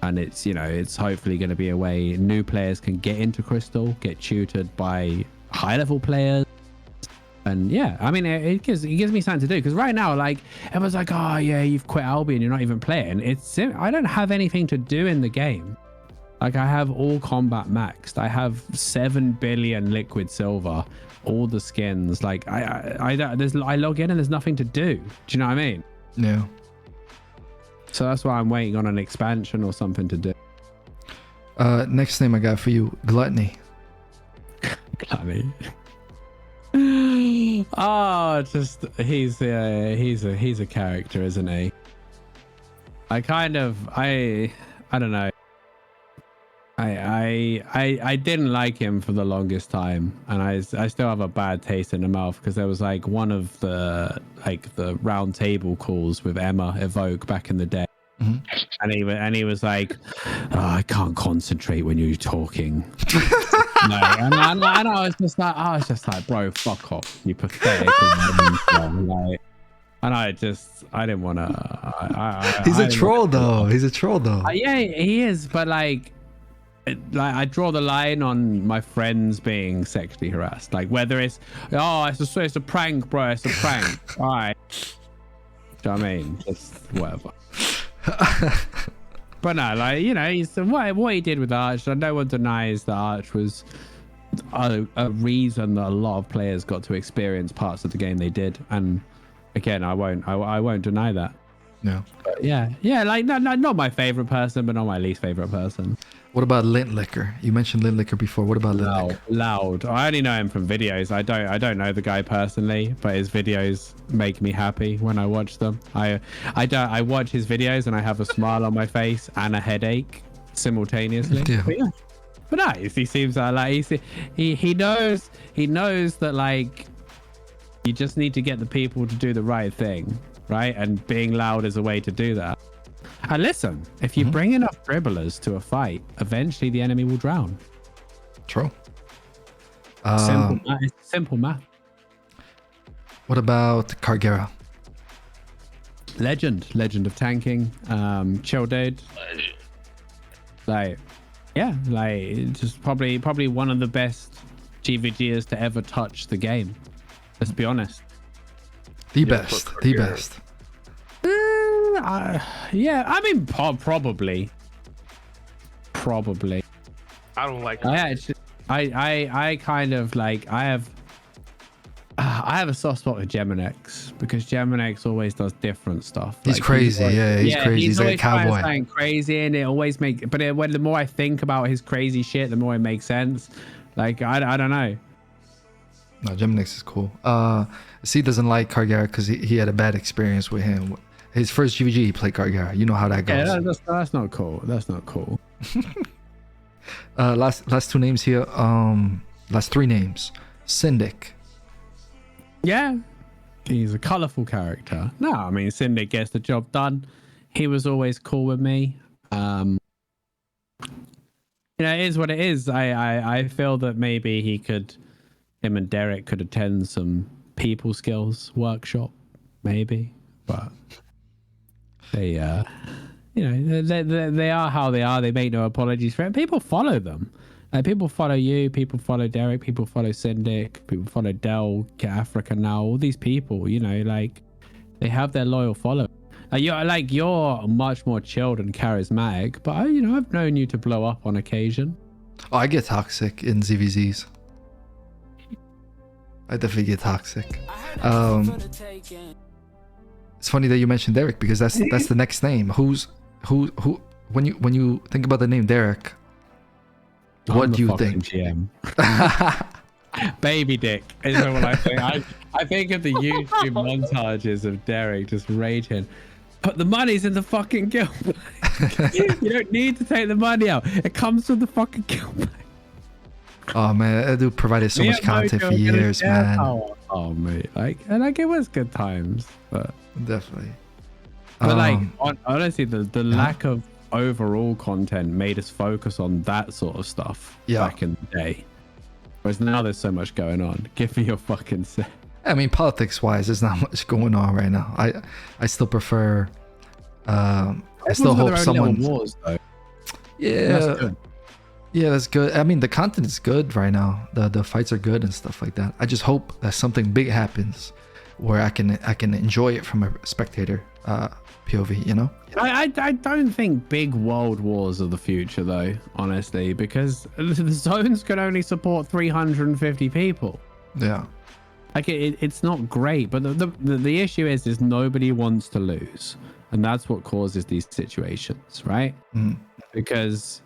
And it's, you know, it's hopefully going to be a way new players can get into Crystal, get tutored by high-level players. And yeah, I mean, it gives me something to do, because right now, like, everyone's like, oh yeah, you've quit Albion, you're not even playing. I don't have anything to do in the game. Like, I have all combat maxed. I have 7 billion liquid silver, all the skins. Like, I log in and there's nothing to do. Do you know what I mean? Yeah. So that's why I'm waiting on an expansion or something to do. Next name I got for you, Gluttony. Gluttony. Oh, just he's a character, isn't he? I don't know. I didn't like him for the longest time, and I still have a bad taste in the mouth, because there was like one of the round table calls with Emma Evoke back in the day, and he was like, oh, I can't concentrate when you're talking. No, and I was just like, bro, fuck off, you pathetic. Like, and I didn't want to. He's a troll though. He's a troll though. Yeah, he is, but like I draw the line on my friends being sexually harassed. Like, whether it's it's a prank, bro, it's a prank. All right. Do you know what I mean? Just whatever. But no, like, you know, what he did with Arch, no one denies that Arch was a reason that a lot of players got to experience parts of the game they did. And again, I won't deny that. No. But yeah, like not my favorite person, but not my least favorite person. What about Lint Liquor? You mentioned Lint Liquor before. What about Lint Liquor? Loud. I only know him from videos. I don't know the guy personally, but his videos make me happy when I watch them. I watch his videos and I have a smile on my face and a headache simultaneously. Yeah. But nice. He seems like he knows that, like, you just need to get the people to do the right thing, right? And being loud is a way to do that. And listen, if you bring enough dribblers to a fight, eventually the enemy will drown. True. Simple math. What about Cargera? Legend of tanking. Chill dude. Like, yeah, like, just probably one of the best GVGers to ever touch the game. Let's be honest. The best. Yeah, I mean, probably. I don't like it. I kind of like, I have a soft spot with Geminex, because Geminex always does different stuff. He's like, crazy. He's crazy. He's like a cowboy. He's crazy, and it always when the more I think about his crazy shit, the more it makes sense. Like, I don't know. No, Geminex is cool. C doesn't like Cargera because he had a bad experience with him. His first GVG, he played Cargera. You know how that goes. Yeah, that's not cool. That's not cool. Last 2 names here. Last 3 names. Syndic. Yeah, he's a colorful character. No, I mean, Syndic gets the job done. He was always cool with me. You know, it is what it is. I feel that maybe him and Derek could attend some people skills workshop, maybe, but they you know, they are how they are. They make no apologies for it. People follow them. Like, people follow you, people follow Derek, people follow Syndic, people follow Del, Get Africa now. All these people, you know, like, they have their loyal followers. You're much more chilled and charismatic, but you know, I've known you to blow up on occasion. Oh, I get toxic in ZVZs. I definitely get toxic. It's funny that you mentioned Derek, because that's the next name. Who when you think about the name Derek, what do you think? GM. Baby dick is what I think. I think of the YouTube montages of Derek just raging. But the money's in the fucking guild. You don't need to take the money out. It comes with the fucking kill. Oh man, that dude provided so much content for years, man. Oh mate, like it was good times, but definitely. But honestly, the lack of overall content made us focus on that sort of stuff back in the day. Whereas now there's so much going on. Give me your fucking set. I mean, politics-wise, there's not much going on right now. I still prefer. I still hope someone. Wars, though. Yeah. That's good. Yeah, that's good. I mean, the content is good right now. The fights are good and stuff like that. I just hope that something big happens where I can enjoy it from a spectator POV, you know? I don't think big world wars are the future though, honestly, because the zones can only support 350 people. Yeah. Like it's not great, but the issue is nobody wants to lose. And that's what causes these situations, right? Mm. Because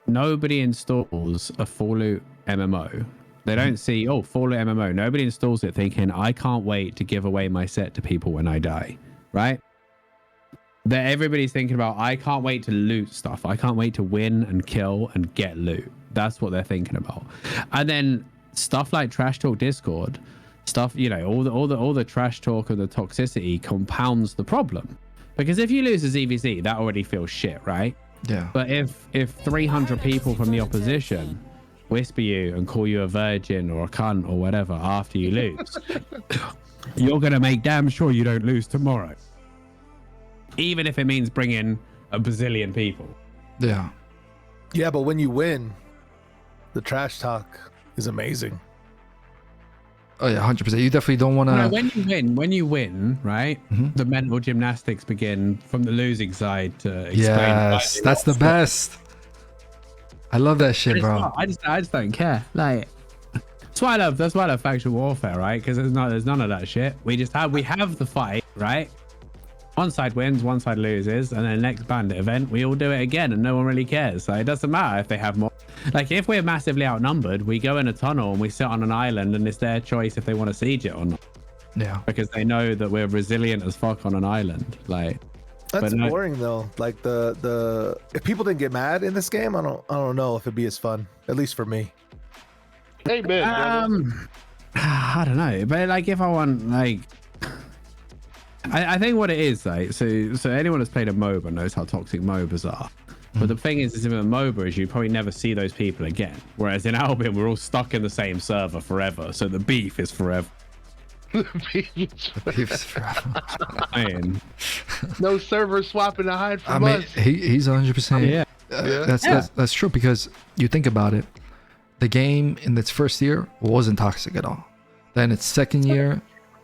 nobody installs a Fallout MMO. They don't see, oh, Fallout MMO. Nobody installs it thinking, I can't wait to give away my set to people when I die, right? Everybody's thinking about, I can't wait to loot stuff. I can't wait to win and kill and get loot. That's what they're thinking about. And then stuff like Trash Talk Discord, stuff, you know, all the trash talk and the toxicity compounds the problem. Because if you lose a ZVZ, that already feels shit, right? Yeah. But if 300 people from the opposition whisper you and call you a virgin or a cunt or whatever after you lose, you're gonna make damn sure you don't lose tomorrow, even if it means bringing a bazillion people. Yeah. Yeah, but when you win, the trash talk is amazing. Oh yeah, 100%. You definitely don't want to. No, when you win, right? Mm-hmm. The mental gymnastics begin from the losing side to explain. Yes, that's the best. I love that shit, bro. I just don't care. Like, that's why I love faction warfare, right? Because there's none of that shit. We have the fight, right? One side wins, one side loses, and then next bandit event, we all do it again, and no one really cares. So it doesn't matter if they have more. Like, if we're massively outnumbered, we go in a tunnel and we sit on an island, and it's their choice if they want to siege it or not. Yeah. Because they know that we're resilient as fuck on an island. Like, that's boring though. Like the if people didn't get mad in this game, I don't know if it'd be as fun. At least for me. Hey man. I don't know, but like if I want like. I think what it is, like, so anyone that's played a MOBA knows how toxic MOBAs are. But the thing is in a MOBA is you probably never see those people again. Whereas in Albion, we're all stuck in the same server forever. So the beef is forever. The beef is forever. Man. No server swapping to hide from us. He's 100%. Yeah. That's true, because you think about it. The game in its first year wasn't toxic at all. Then its second year,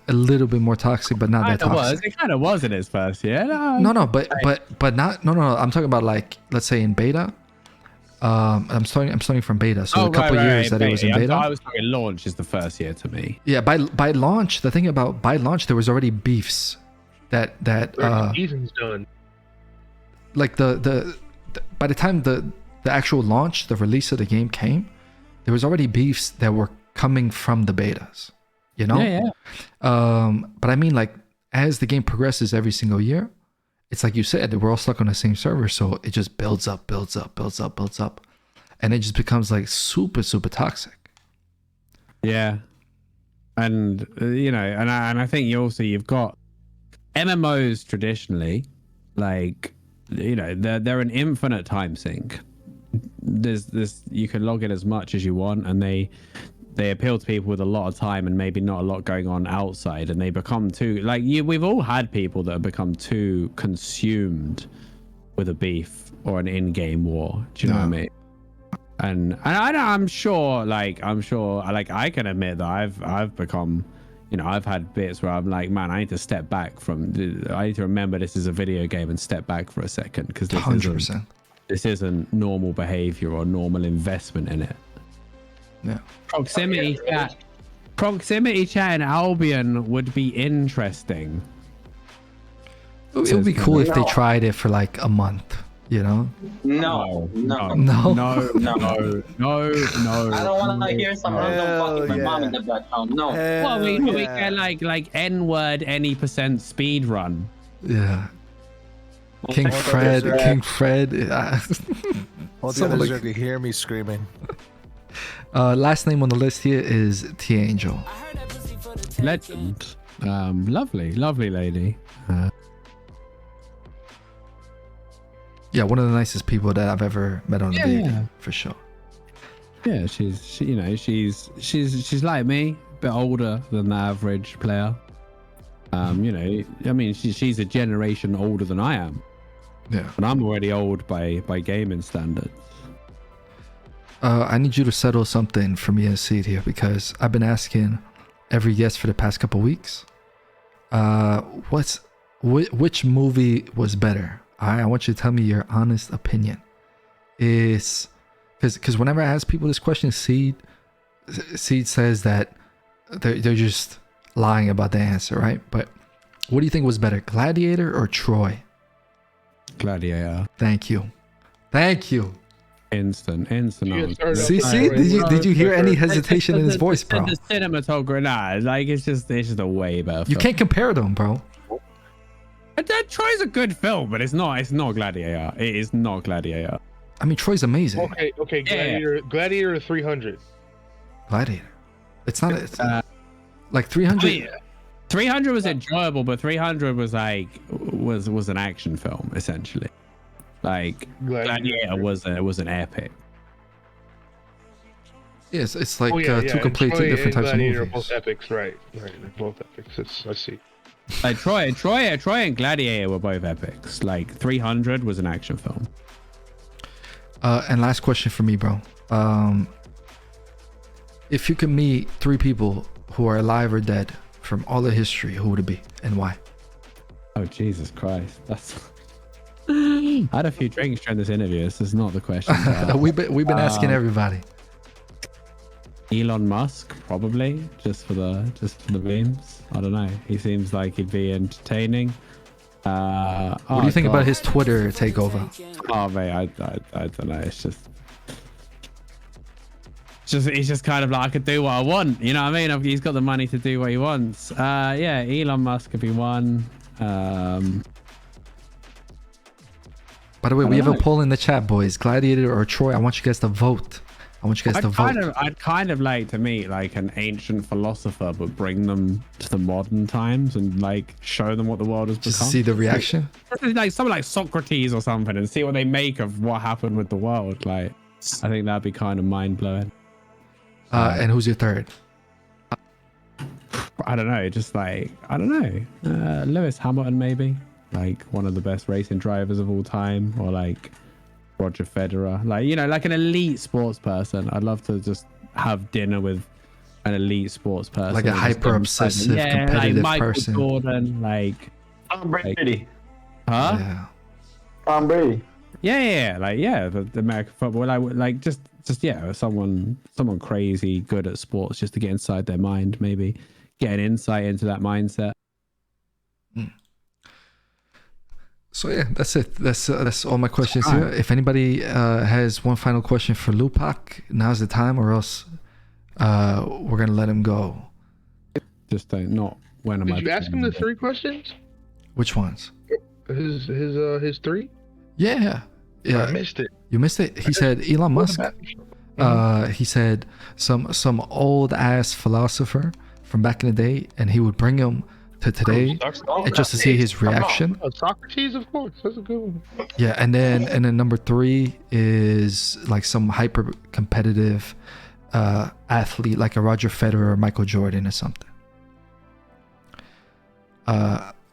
a little bit more toxic, but not that toxic. It kind of was in its first year. No, but not. No. I'm talking about, like, let's say in beta. I'm starting from beta, so a couple years that it was in beta. I was talking launch is the first year to me. Yeah, by launch, the thing about by launch, there was already beefs that season's done. Like the by the time the actual launch, the release of the game came, there was already beefs that were coming from the betas. You know? Yeah. But I mean, like, as the game progresses every single year, it's like you said, we're all stuck on the same server, so it just builds up, and it just becomes like super, super toxic. Yeah, and you know, and I think you've got MMOs traditionally, like, you know, they're an infinite time sink. There's you can log in as much as you want, and they appeal to people with a lot of time and maybe not a lot going on outside, and they become too, like, we've all had people that have become too consumed with a beef or an in-game war. Do you know what I mean? And I'm sure I can admit that I've become, you know, I've had bits where I'm like, man, I need to step back I need to remember this is a video game and step back for a second, because this isn't normal behavior or normal investment in it. Yeah. Proximity chat in Albion would be interesting. It would be cool if they tried it for like a month, you know? No. I don't want to hear some random fucking my mom in the background. No. Well, we can like N-word any % speed run. Yeah. King Fred. King Fred. All the Someone others like- are gonna hear me screaming. Last name on the list here is T Angel. Legend. Lovely lady. Yeah, one of the nicest people that I've ever met on the league, for sure. Yeah, she's like me, a bit older than the average player. I mean, she's a generation older than I am. Yeah. But I'm already old by gaming standards. I need you to settle something for me and Seed here, because I've been asking every guest for the past couple weeks. Which movie was better? I want you to tell me your honest opinion. Is because whenever I ask people this question, Seed says that they're just lying about the answer, right? But what do you think was better, Gladiator or Troy? Gladiator. Thank you. Instant. See, did you hear any hesitation in his voice, bro? The cinematography, like it's just a way better. You can't compare them, bro. Troy's a good film, but it's not Gladiator. It is not Gladiator. I mean, Troy's amazing. Okay. Gladiator 300. Gladiator. It's not. It's like 300. 300 was enjoyable, but 300 was was an action film essentially. Like Gladiator was an epic. Yes, it's like two completely different types of movies. Are both epics, right? They're both epics. I see. Like Troy and Gladiator were both epics. Like 300 was an action film. And last question for me, bro. If you could meet 3 people who are alive or dead from all of history, who would it be and why? Oh Jesus Christ! I had a few drinks during this interview. This is not the question. We've been asking everybody. Elon Musk, probably, just for the memes. I don't know. He seems like he'd be entertaining. What do you think about his Twitter takeover? Oh mate, I don't know. It's just kind of like, I could do what I want. You know what I mean? He's got the money to do what he wants. Yeah, Elon Musk could be one. By the way, we have a poll in the chat, boys. Gladiator or Troy? I want you guys to vote. I'd kind of like to meet like an ancient philosopher, but bring them to the modern times and like show them what the world has become. Just to see the reaction. Like someone like Socrates or something, and see what they make of what happened with the world. Like, I think that'd be kind of mind blowing. And who's your third? I don't know. Just like, I don't know. Lewis Hamilton, maybe. Like one of the best racing drivers of all time, or like Roger Federer, like, you know, like an elite sports person. I'd love to just have dinner with an elite sports person, like a hyper obsessive competitive like Michael person. Jordan, like Tom Brady. Huh? Yeah. Tom Brady. Yeah, like the American football, like just someone crazy good at sports, just to get inside their mind, maybe get an insight into that mindset. So yeah, that's it. That's all my questions here. If anybody has one final question for Lupac, now's the time, or else we're gonna let him go. Just not when am I? Did you ask him the 3 questions? Which ones? His 3? Yeah. I missed it. You missed it. He said Elon Musk. He said some old ass philosopher from back in the day, and he would bring him to today, and just to see his reaction. Socrates, of course, that's a good one. Yeah, and then number 3 is like some hyper competitive athlete, like a Roger Federer or Michael Jordan or something.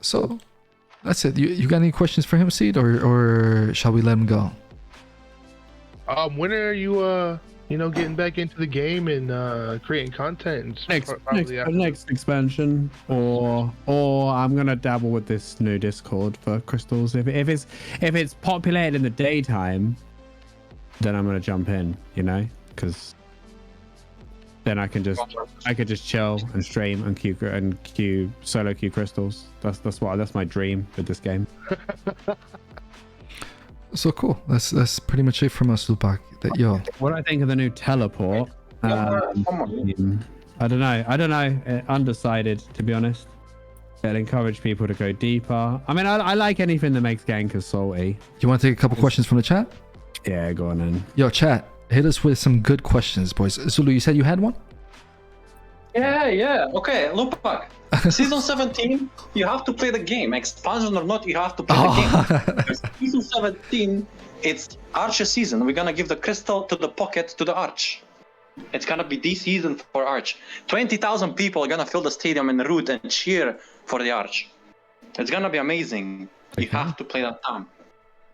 So that's it. You got any questions for him, Seed, or shall we let him go? When are you getting back into the game and creating content? Next expansion, or I'm gonna dabble with this new Discord for crystals. If it's populated in the daytime, then I'm gonna jump in, you know, because then I could just chill and stream and queue solo queue crystals. That's my dream with this game. So cool. That's pretty much it from us, Lupac. What I think of the new teleport? I don't know. Undecided, to be honest. It'll encourage people to go deeper. I mean, I like anything that makes gankers salty. You want to take a couple questions from the chat? Yeah, go on then. Yo, chat, hit us with some good questions, boys. Zulu, you said you had one? Yeah. Okay, Lupac. Season 17, you have to play the game. Expansion or not, you have to play the game. Season 17, it's Archer season. We're gonna give the crystal to the pocket to the Arch. It's gonna be the season for Arch. 20,000 people are gonna fill the stadium in the route and cheer for the Arch. It's gonna be amazing. You have to play that time.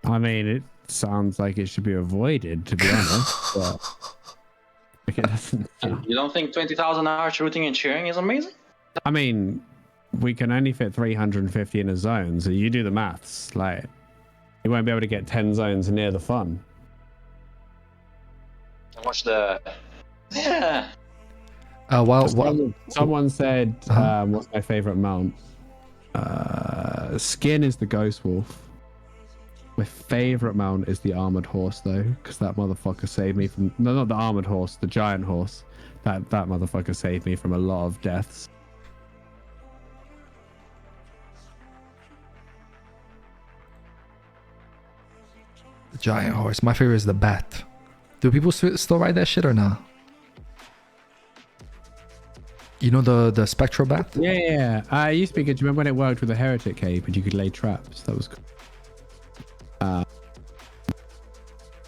I mean, it sounds like it should be avoided, to be honest. But it doesn't. You don't think 20,000 Arch rooting and cheering is amazing? I mean, we can only fit 350 in a zone, so you do the maths. Like, you won't be able to get 10 zones near the fun. Watch the... Yeah. Someone said, what's my favorite mount? Skin is the Ghost Wolf. My favorite mount is the Armored Horse, though, because that motherfucker saved me from... No, not the Armored Horse, the Giant Horse. That motherfucker saved me from a lot of deaths. The Giant Horse. My favorite is the Bat. Do people still ride that shit or not? You know the Spectral Bat? Yeah. I used to be good. Do you remember when it worked with the Heretic Cape and you could lay traps? That was cool.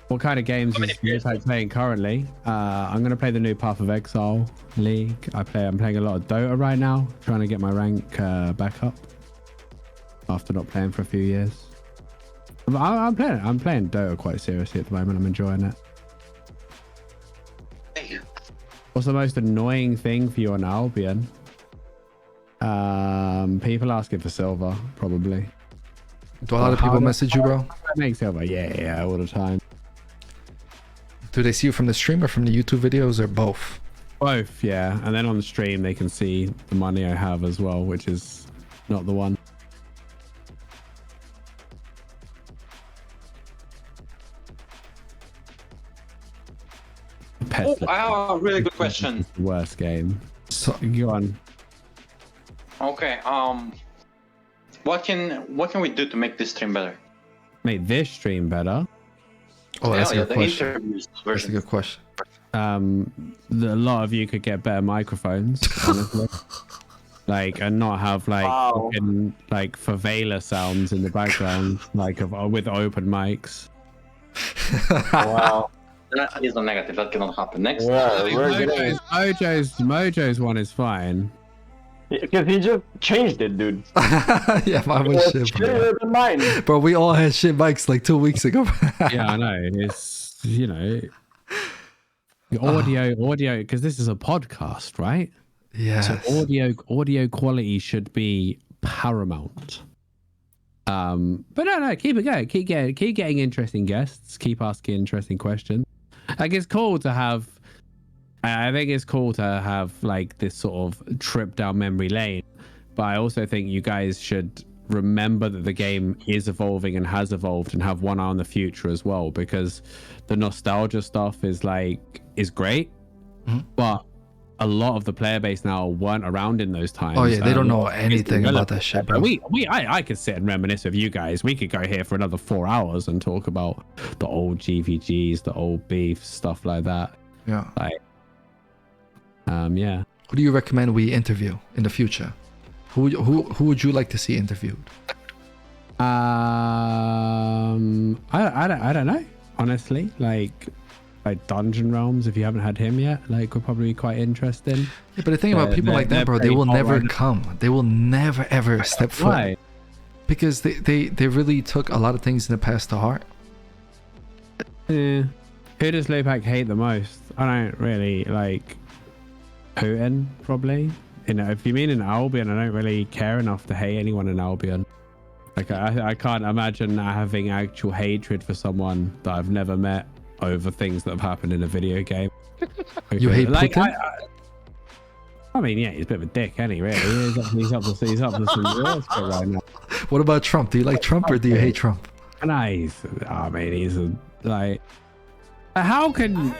What kind of games is Lupac playing currently? I'm going to play the new Path of Exile League. I'm playing a lot of Dota right now, trying to get my rank back up after not playing for a few years. I'm playing Dota quite seriously at the moment. I'm enjoying it. What's the most annoying thing for you on Albion? People asking for silver, probably. Do a lot of people message you, bro? I make silver, yeah, all the time. Do they see you from the stream or from the YouTube videos or both? Both, yeah. And then on the stream, they can see the money I have as well, which is not the one. Oh, I have a really good question. Worst game. So, go on. Okay. What can we do to make this stream better? Make this stream better? Oh, that's a good question. That's a good question. A lot of you could get better microphones, honestly. Like, and not have like fucking, like favela sounds in the background, like with open mics. Wow. That is a negative. That cannot happen. Next. Mojo's one is fine. Because he just changed it, dude. Yeah, mine was shit, bro. Mine. Bro, we all had shit mics like 2 weeks ago. Yeah, I know. It's, you know, the audio, because this is a podcast, right? Yeah. So audio quality should be paramount. But no, keep it going. Keep getting interesting guests. Keep asking interesting questions. Like, it's cool to have. I think it's cool to have like this sort of trip down memory lane, but I also think you guys should remember that the game is evolving and has evolved and have one eye on the future as well, because the nostalgia stuff is great, but a lot of the player base now weren't around in those times. Oh yeah, they don't know anything about that shit, bro. I could sit and reminisce with you guys. We could go here for another 4 hours and talk about the old GVGs, the old beef, stuff like that. Yeah. Like, yeah. Who do you recommend we interview in the future? Who would you like to see interviewed? I don't know, honestly. Like Dungeon Realms, if you haven't had him yet, like, would probably be quite interesting. Yeah, but the thing about people like that, bro, they will never come. They will never ever step foot. Why? Because they really took a lot of things in the past to heart. Yeah. Who does Lupac hate the most? I don't really like Putin, probably. You know, if you mean in Albion, I don't really care enough to hate anyone in Albion. Like, I can't imagine having actual hatred for someone that I've never met over things that have happened in a video game. You hate Putin? I mean, yeah, he's a bit of a dick, ain't he, really? He's up to some real shit right now. What about Trump? Do you like Trump or do you hate Trump? And he's a, like, How can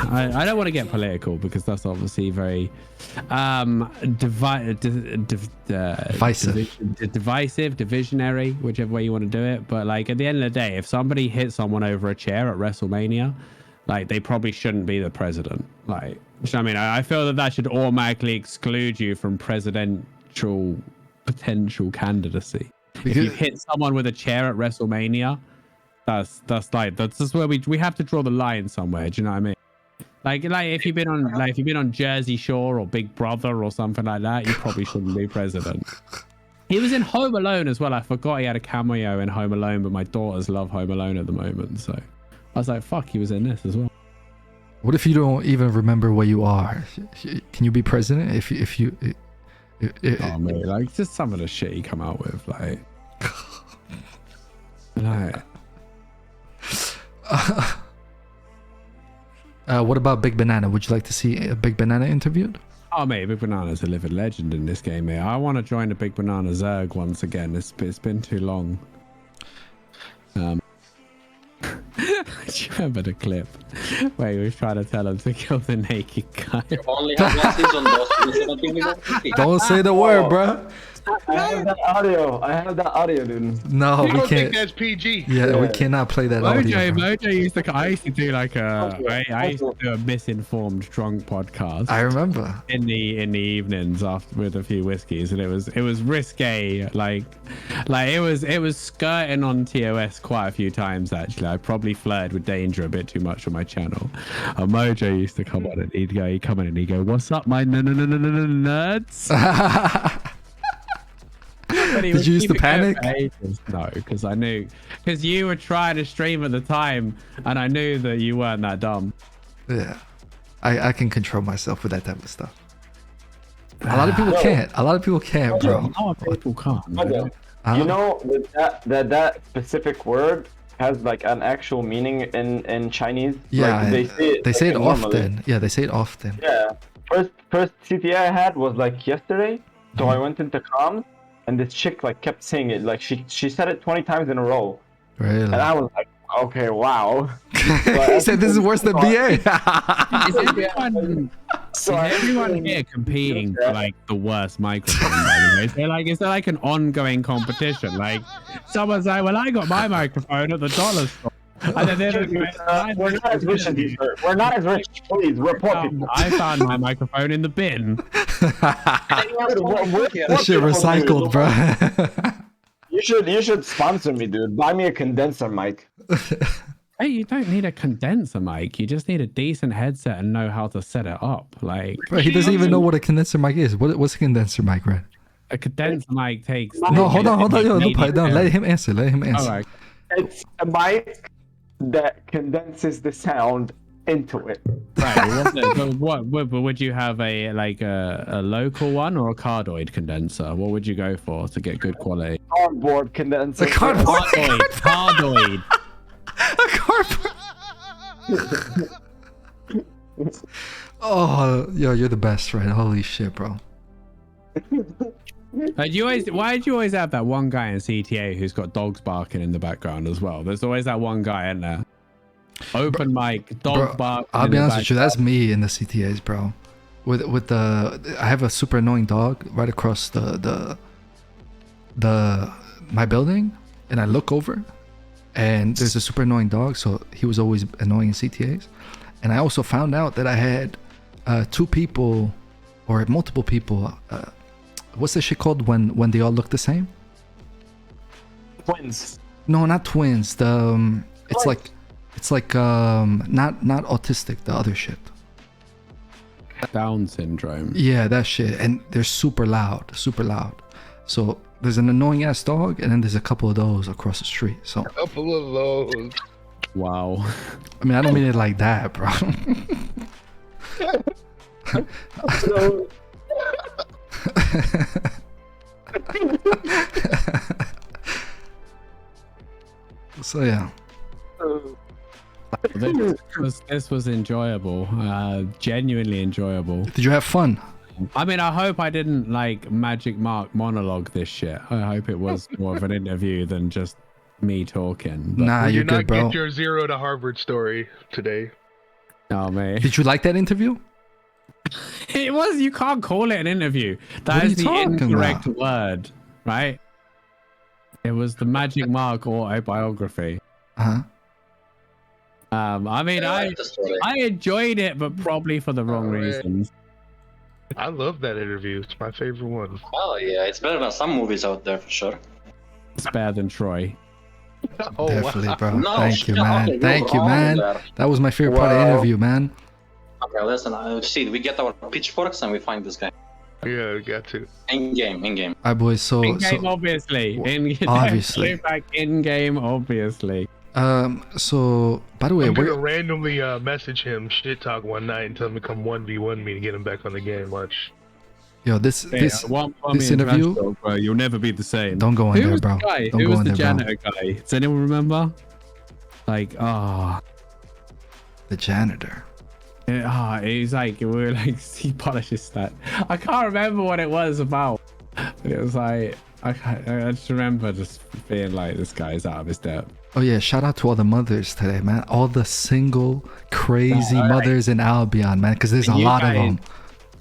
I don't want to get political because that's obviously very divisive, divisionary, whichever way you want to do it. But like at the end of the day, if somebody hits someone over a chair at WrestleMania, like they probably shouldn't be the president. Like, I mean, I feel that should automatically exclude you from presidential potential candidacy. If you hit someone with a chair at WrestleMania, that's just where we have to draw the line somewhere. Do you know what I mean? Like if you've been on Jersey Shore or Big Brother or something like that, you probably shouldn't be president. He was in Home Alone as well. I forgot he had a cameo in Home Alone, but my daughters love Home Alone at the moment, so I was like, fuck, he was in this as well. What if you don't even remember where you are? Can you be president if you? Oh man, like just some of the shit he come out with, like. What about Big Banana? Would you like to see a Big Banana interviewed? Oh mate, Big Banana's a living legend in this game, mate. I want to join the Big Banana Zerg once again. It's been too long. Do you remember the clip where he was trying to tell him to kill the naked guy? You only have one season, Don't say the word, bruh. I have that audio, dude. No, we I don't think can't. that's PG. Yeah, we cannot play that audio. Mojo used to. I used to do like I used to do a misinformed drunk podcast. I remember in the evenings after with a few whiskeys, and it was risque. Like it was skirting on TOS quite a few times actually. I probably flirted with danger a bit too much on my channel. Mojo used to come on and he'd come in and he'd go, "What's up, my nuts?" Did you used to panic? No, because I knew, because you were trying to stream at the time, and I knew that you weren't that dumb. Yeah, I can control myself with that type of stuff. A lot of people can't. A lot of people can't, bro. A lot of people can't. You know that specific word has like an actual meaning in Chinese. Yeah, like, they say it normally. often. Yeah, they say it often. Yeah, first CTA I had was like yesterday, so I went into comms. And this chick like kept saying it, like she said it 20 times in a row. Really? And I was like, okay, wow. He said this is worse than BA. Is everyone here competing for like the worst microphone? By the way? Is there like an ongoing competition? Like someone's like, well, I got my microphone at the dollar store. And then we're not as rich as these. We're not as rich, please. We're poor people. I found my microphone in the bin. This shit recycled, bro. You should sponsor me, dude. Buy me a condenser mic. Hey, you don't need a condenser mic. You just need a decent headset and know how to set it up. Like, bro, he doesn't even know what a condenser mic is. What's a condenser mic, right? A condenser mic takes. No, hold on. Yo, Lupac, no, let him answer. Right. It's a mic that condenses the sound into it. Right. What would you have a local one or a cardioid condenser? What would you go for to get good quality? Cardboard condenser. A cardboard. Cardioid. A cardboard. Oh, yo, you're the best, right? Holy shit, bro. Why do you always have that one guy in CTA who's got dogs barking in the background as well? There's always that one guy in there. Open mic, dog bark. I'll be honest with you, that's me in the CTAs, bro. With the, I have a super annoying dog right across my building, and I look over, and there's a super annoying dog, so he was always annoying in CTAs. And I also found out that I had two people or multiple people. What's this shit called when they all look the same? Twins. No, not twins. It's like not autistic. The other shit. Down syndrome. Yeah, that shit. And they're super loud. So there's an annoying ass dog, and then there's a couple of those across the street. So a couple of those. Wow. I mean, I don't mean it like that, bro. So yeah. This was enjoyable, genuinely enjoyable. Did you have fun? I mean, I hope I didn't like Magic Mark monologue this shit. I hope it was more of an interview than just me talking. Nah, you're good, bro. Get your 0 to Harvard story today. Oh man, Did you like that interview? it was. You can't call it an interview. That What are is you the talking incorrect about? word, right? It was the Magic Mark autobiography. Uh-huh. I mean, I enjoyed it, but probably for the wrong reasons. I love that interview. It's my favorite one. Oh yeah, it's better than some movies out there for sure. It's better than Troy. Oh, Definitely, bro. No, Thank you, shut up, man. you're Thank you, wrong man. there. That was my favorite part of the interview, man. Okay, listen. See, we get our pitchforks and we find this guy. Yeah, we got to. In game. All right, boys. So, In game, obviously. Obviously. Lupac in game, obviously. so by the way, I'm gonna we're randomly message him shit talk one night and tell him to come 1v1 me to get him back on the game. Watch. yo this interview. Bro, you'll never be the same. Don't go in Who there, was bro. the guy? Don't Who go was in the there, bro. janitor guy? Does anyone remember? Like, The janitor. he's like, we were like, he polishes that. I can't remember what it was about. But it was like, I just remember just being like, this guy's out of his depth. Oh yeah, shout out to all the mothers today, man. All the single crazy mothers in Albion, man, because there's a lot of them.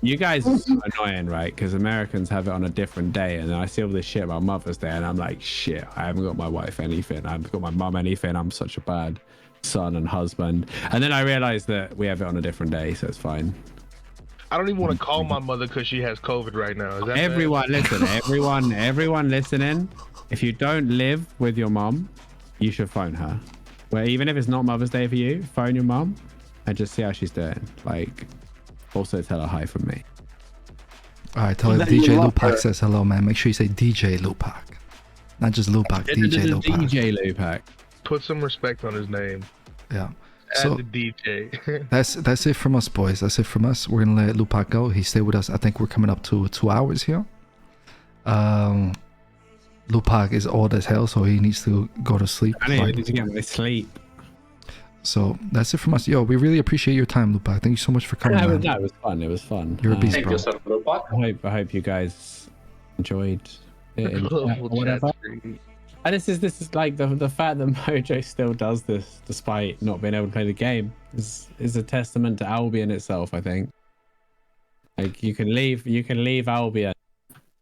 You guys are so annoying, right? Because Americans have it on a different day, and then I see all this shit about Mother's Day, and I'm like, shit, I haven't got my wife anything. I haven't got my mum anything. I'm such a bad son and husband. And then I realized that we have it on a different day, so it's fine. I don't even want to call my mother because she has COVID right now. Is that Everyone, listen, everyone listening, if you don't live with your mum, you should phone her. Well, even if it's not Mother's Day for you, phone your mum and just see how she's doing. Like, also tell her hi from me. All right, tell her DJ Lupac says hello, man. Make sure you say DJ Lupac, not just Lupac. DJ Lupac. DJ Lupac. Put some respect on his name. Yeah. Add So the DJ. that's it from us, boys. That's it from us. We're gonna let Lupac go. He stayed with us. I think we're coming up to 2 hours here. Lupac is old as hell, so he needs to go to sleep. I need to get my sleep. So that's it from us. Yo, we really appreciate your time, Lupac. Thank you so much for coming. No, Man. it was fun. It was fun. You're a beast, Thank bro. you, sir, Lupac. I hope you guys enjoyed it. Global or whatever. chat screen. And this is like the fact that Mojo still does this despite not being able to play the game is a testament to Albion itself. I think. Like you can leave Albion,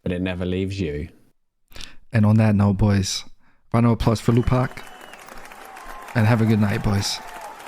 but it never leaves you. And on that note, boys, round of applause for Lupac. And have a good night, boys.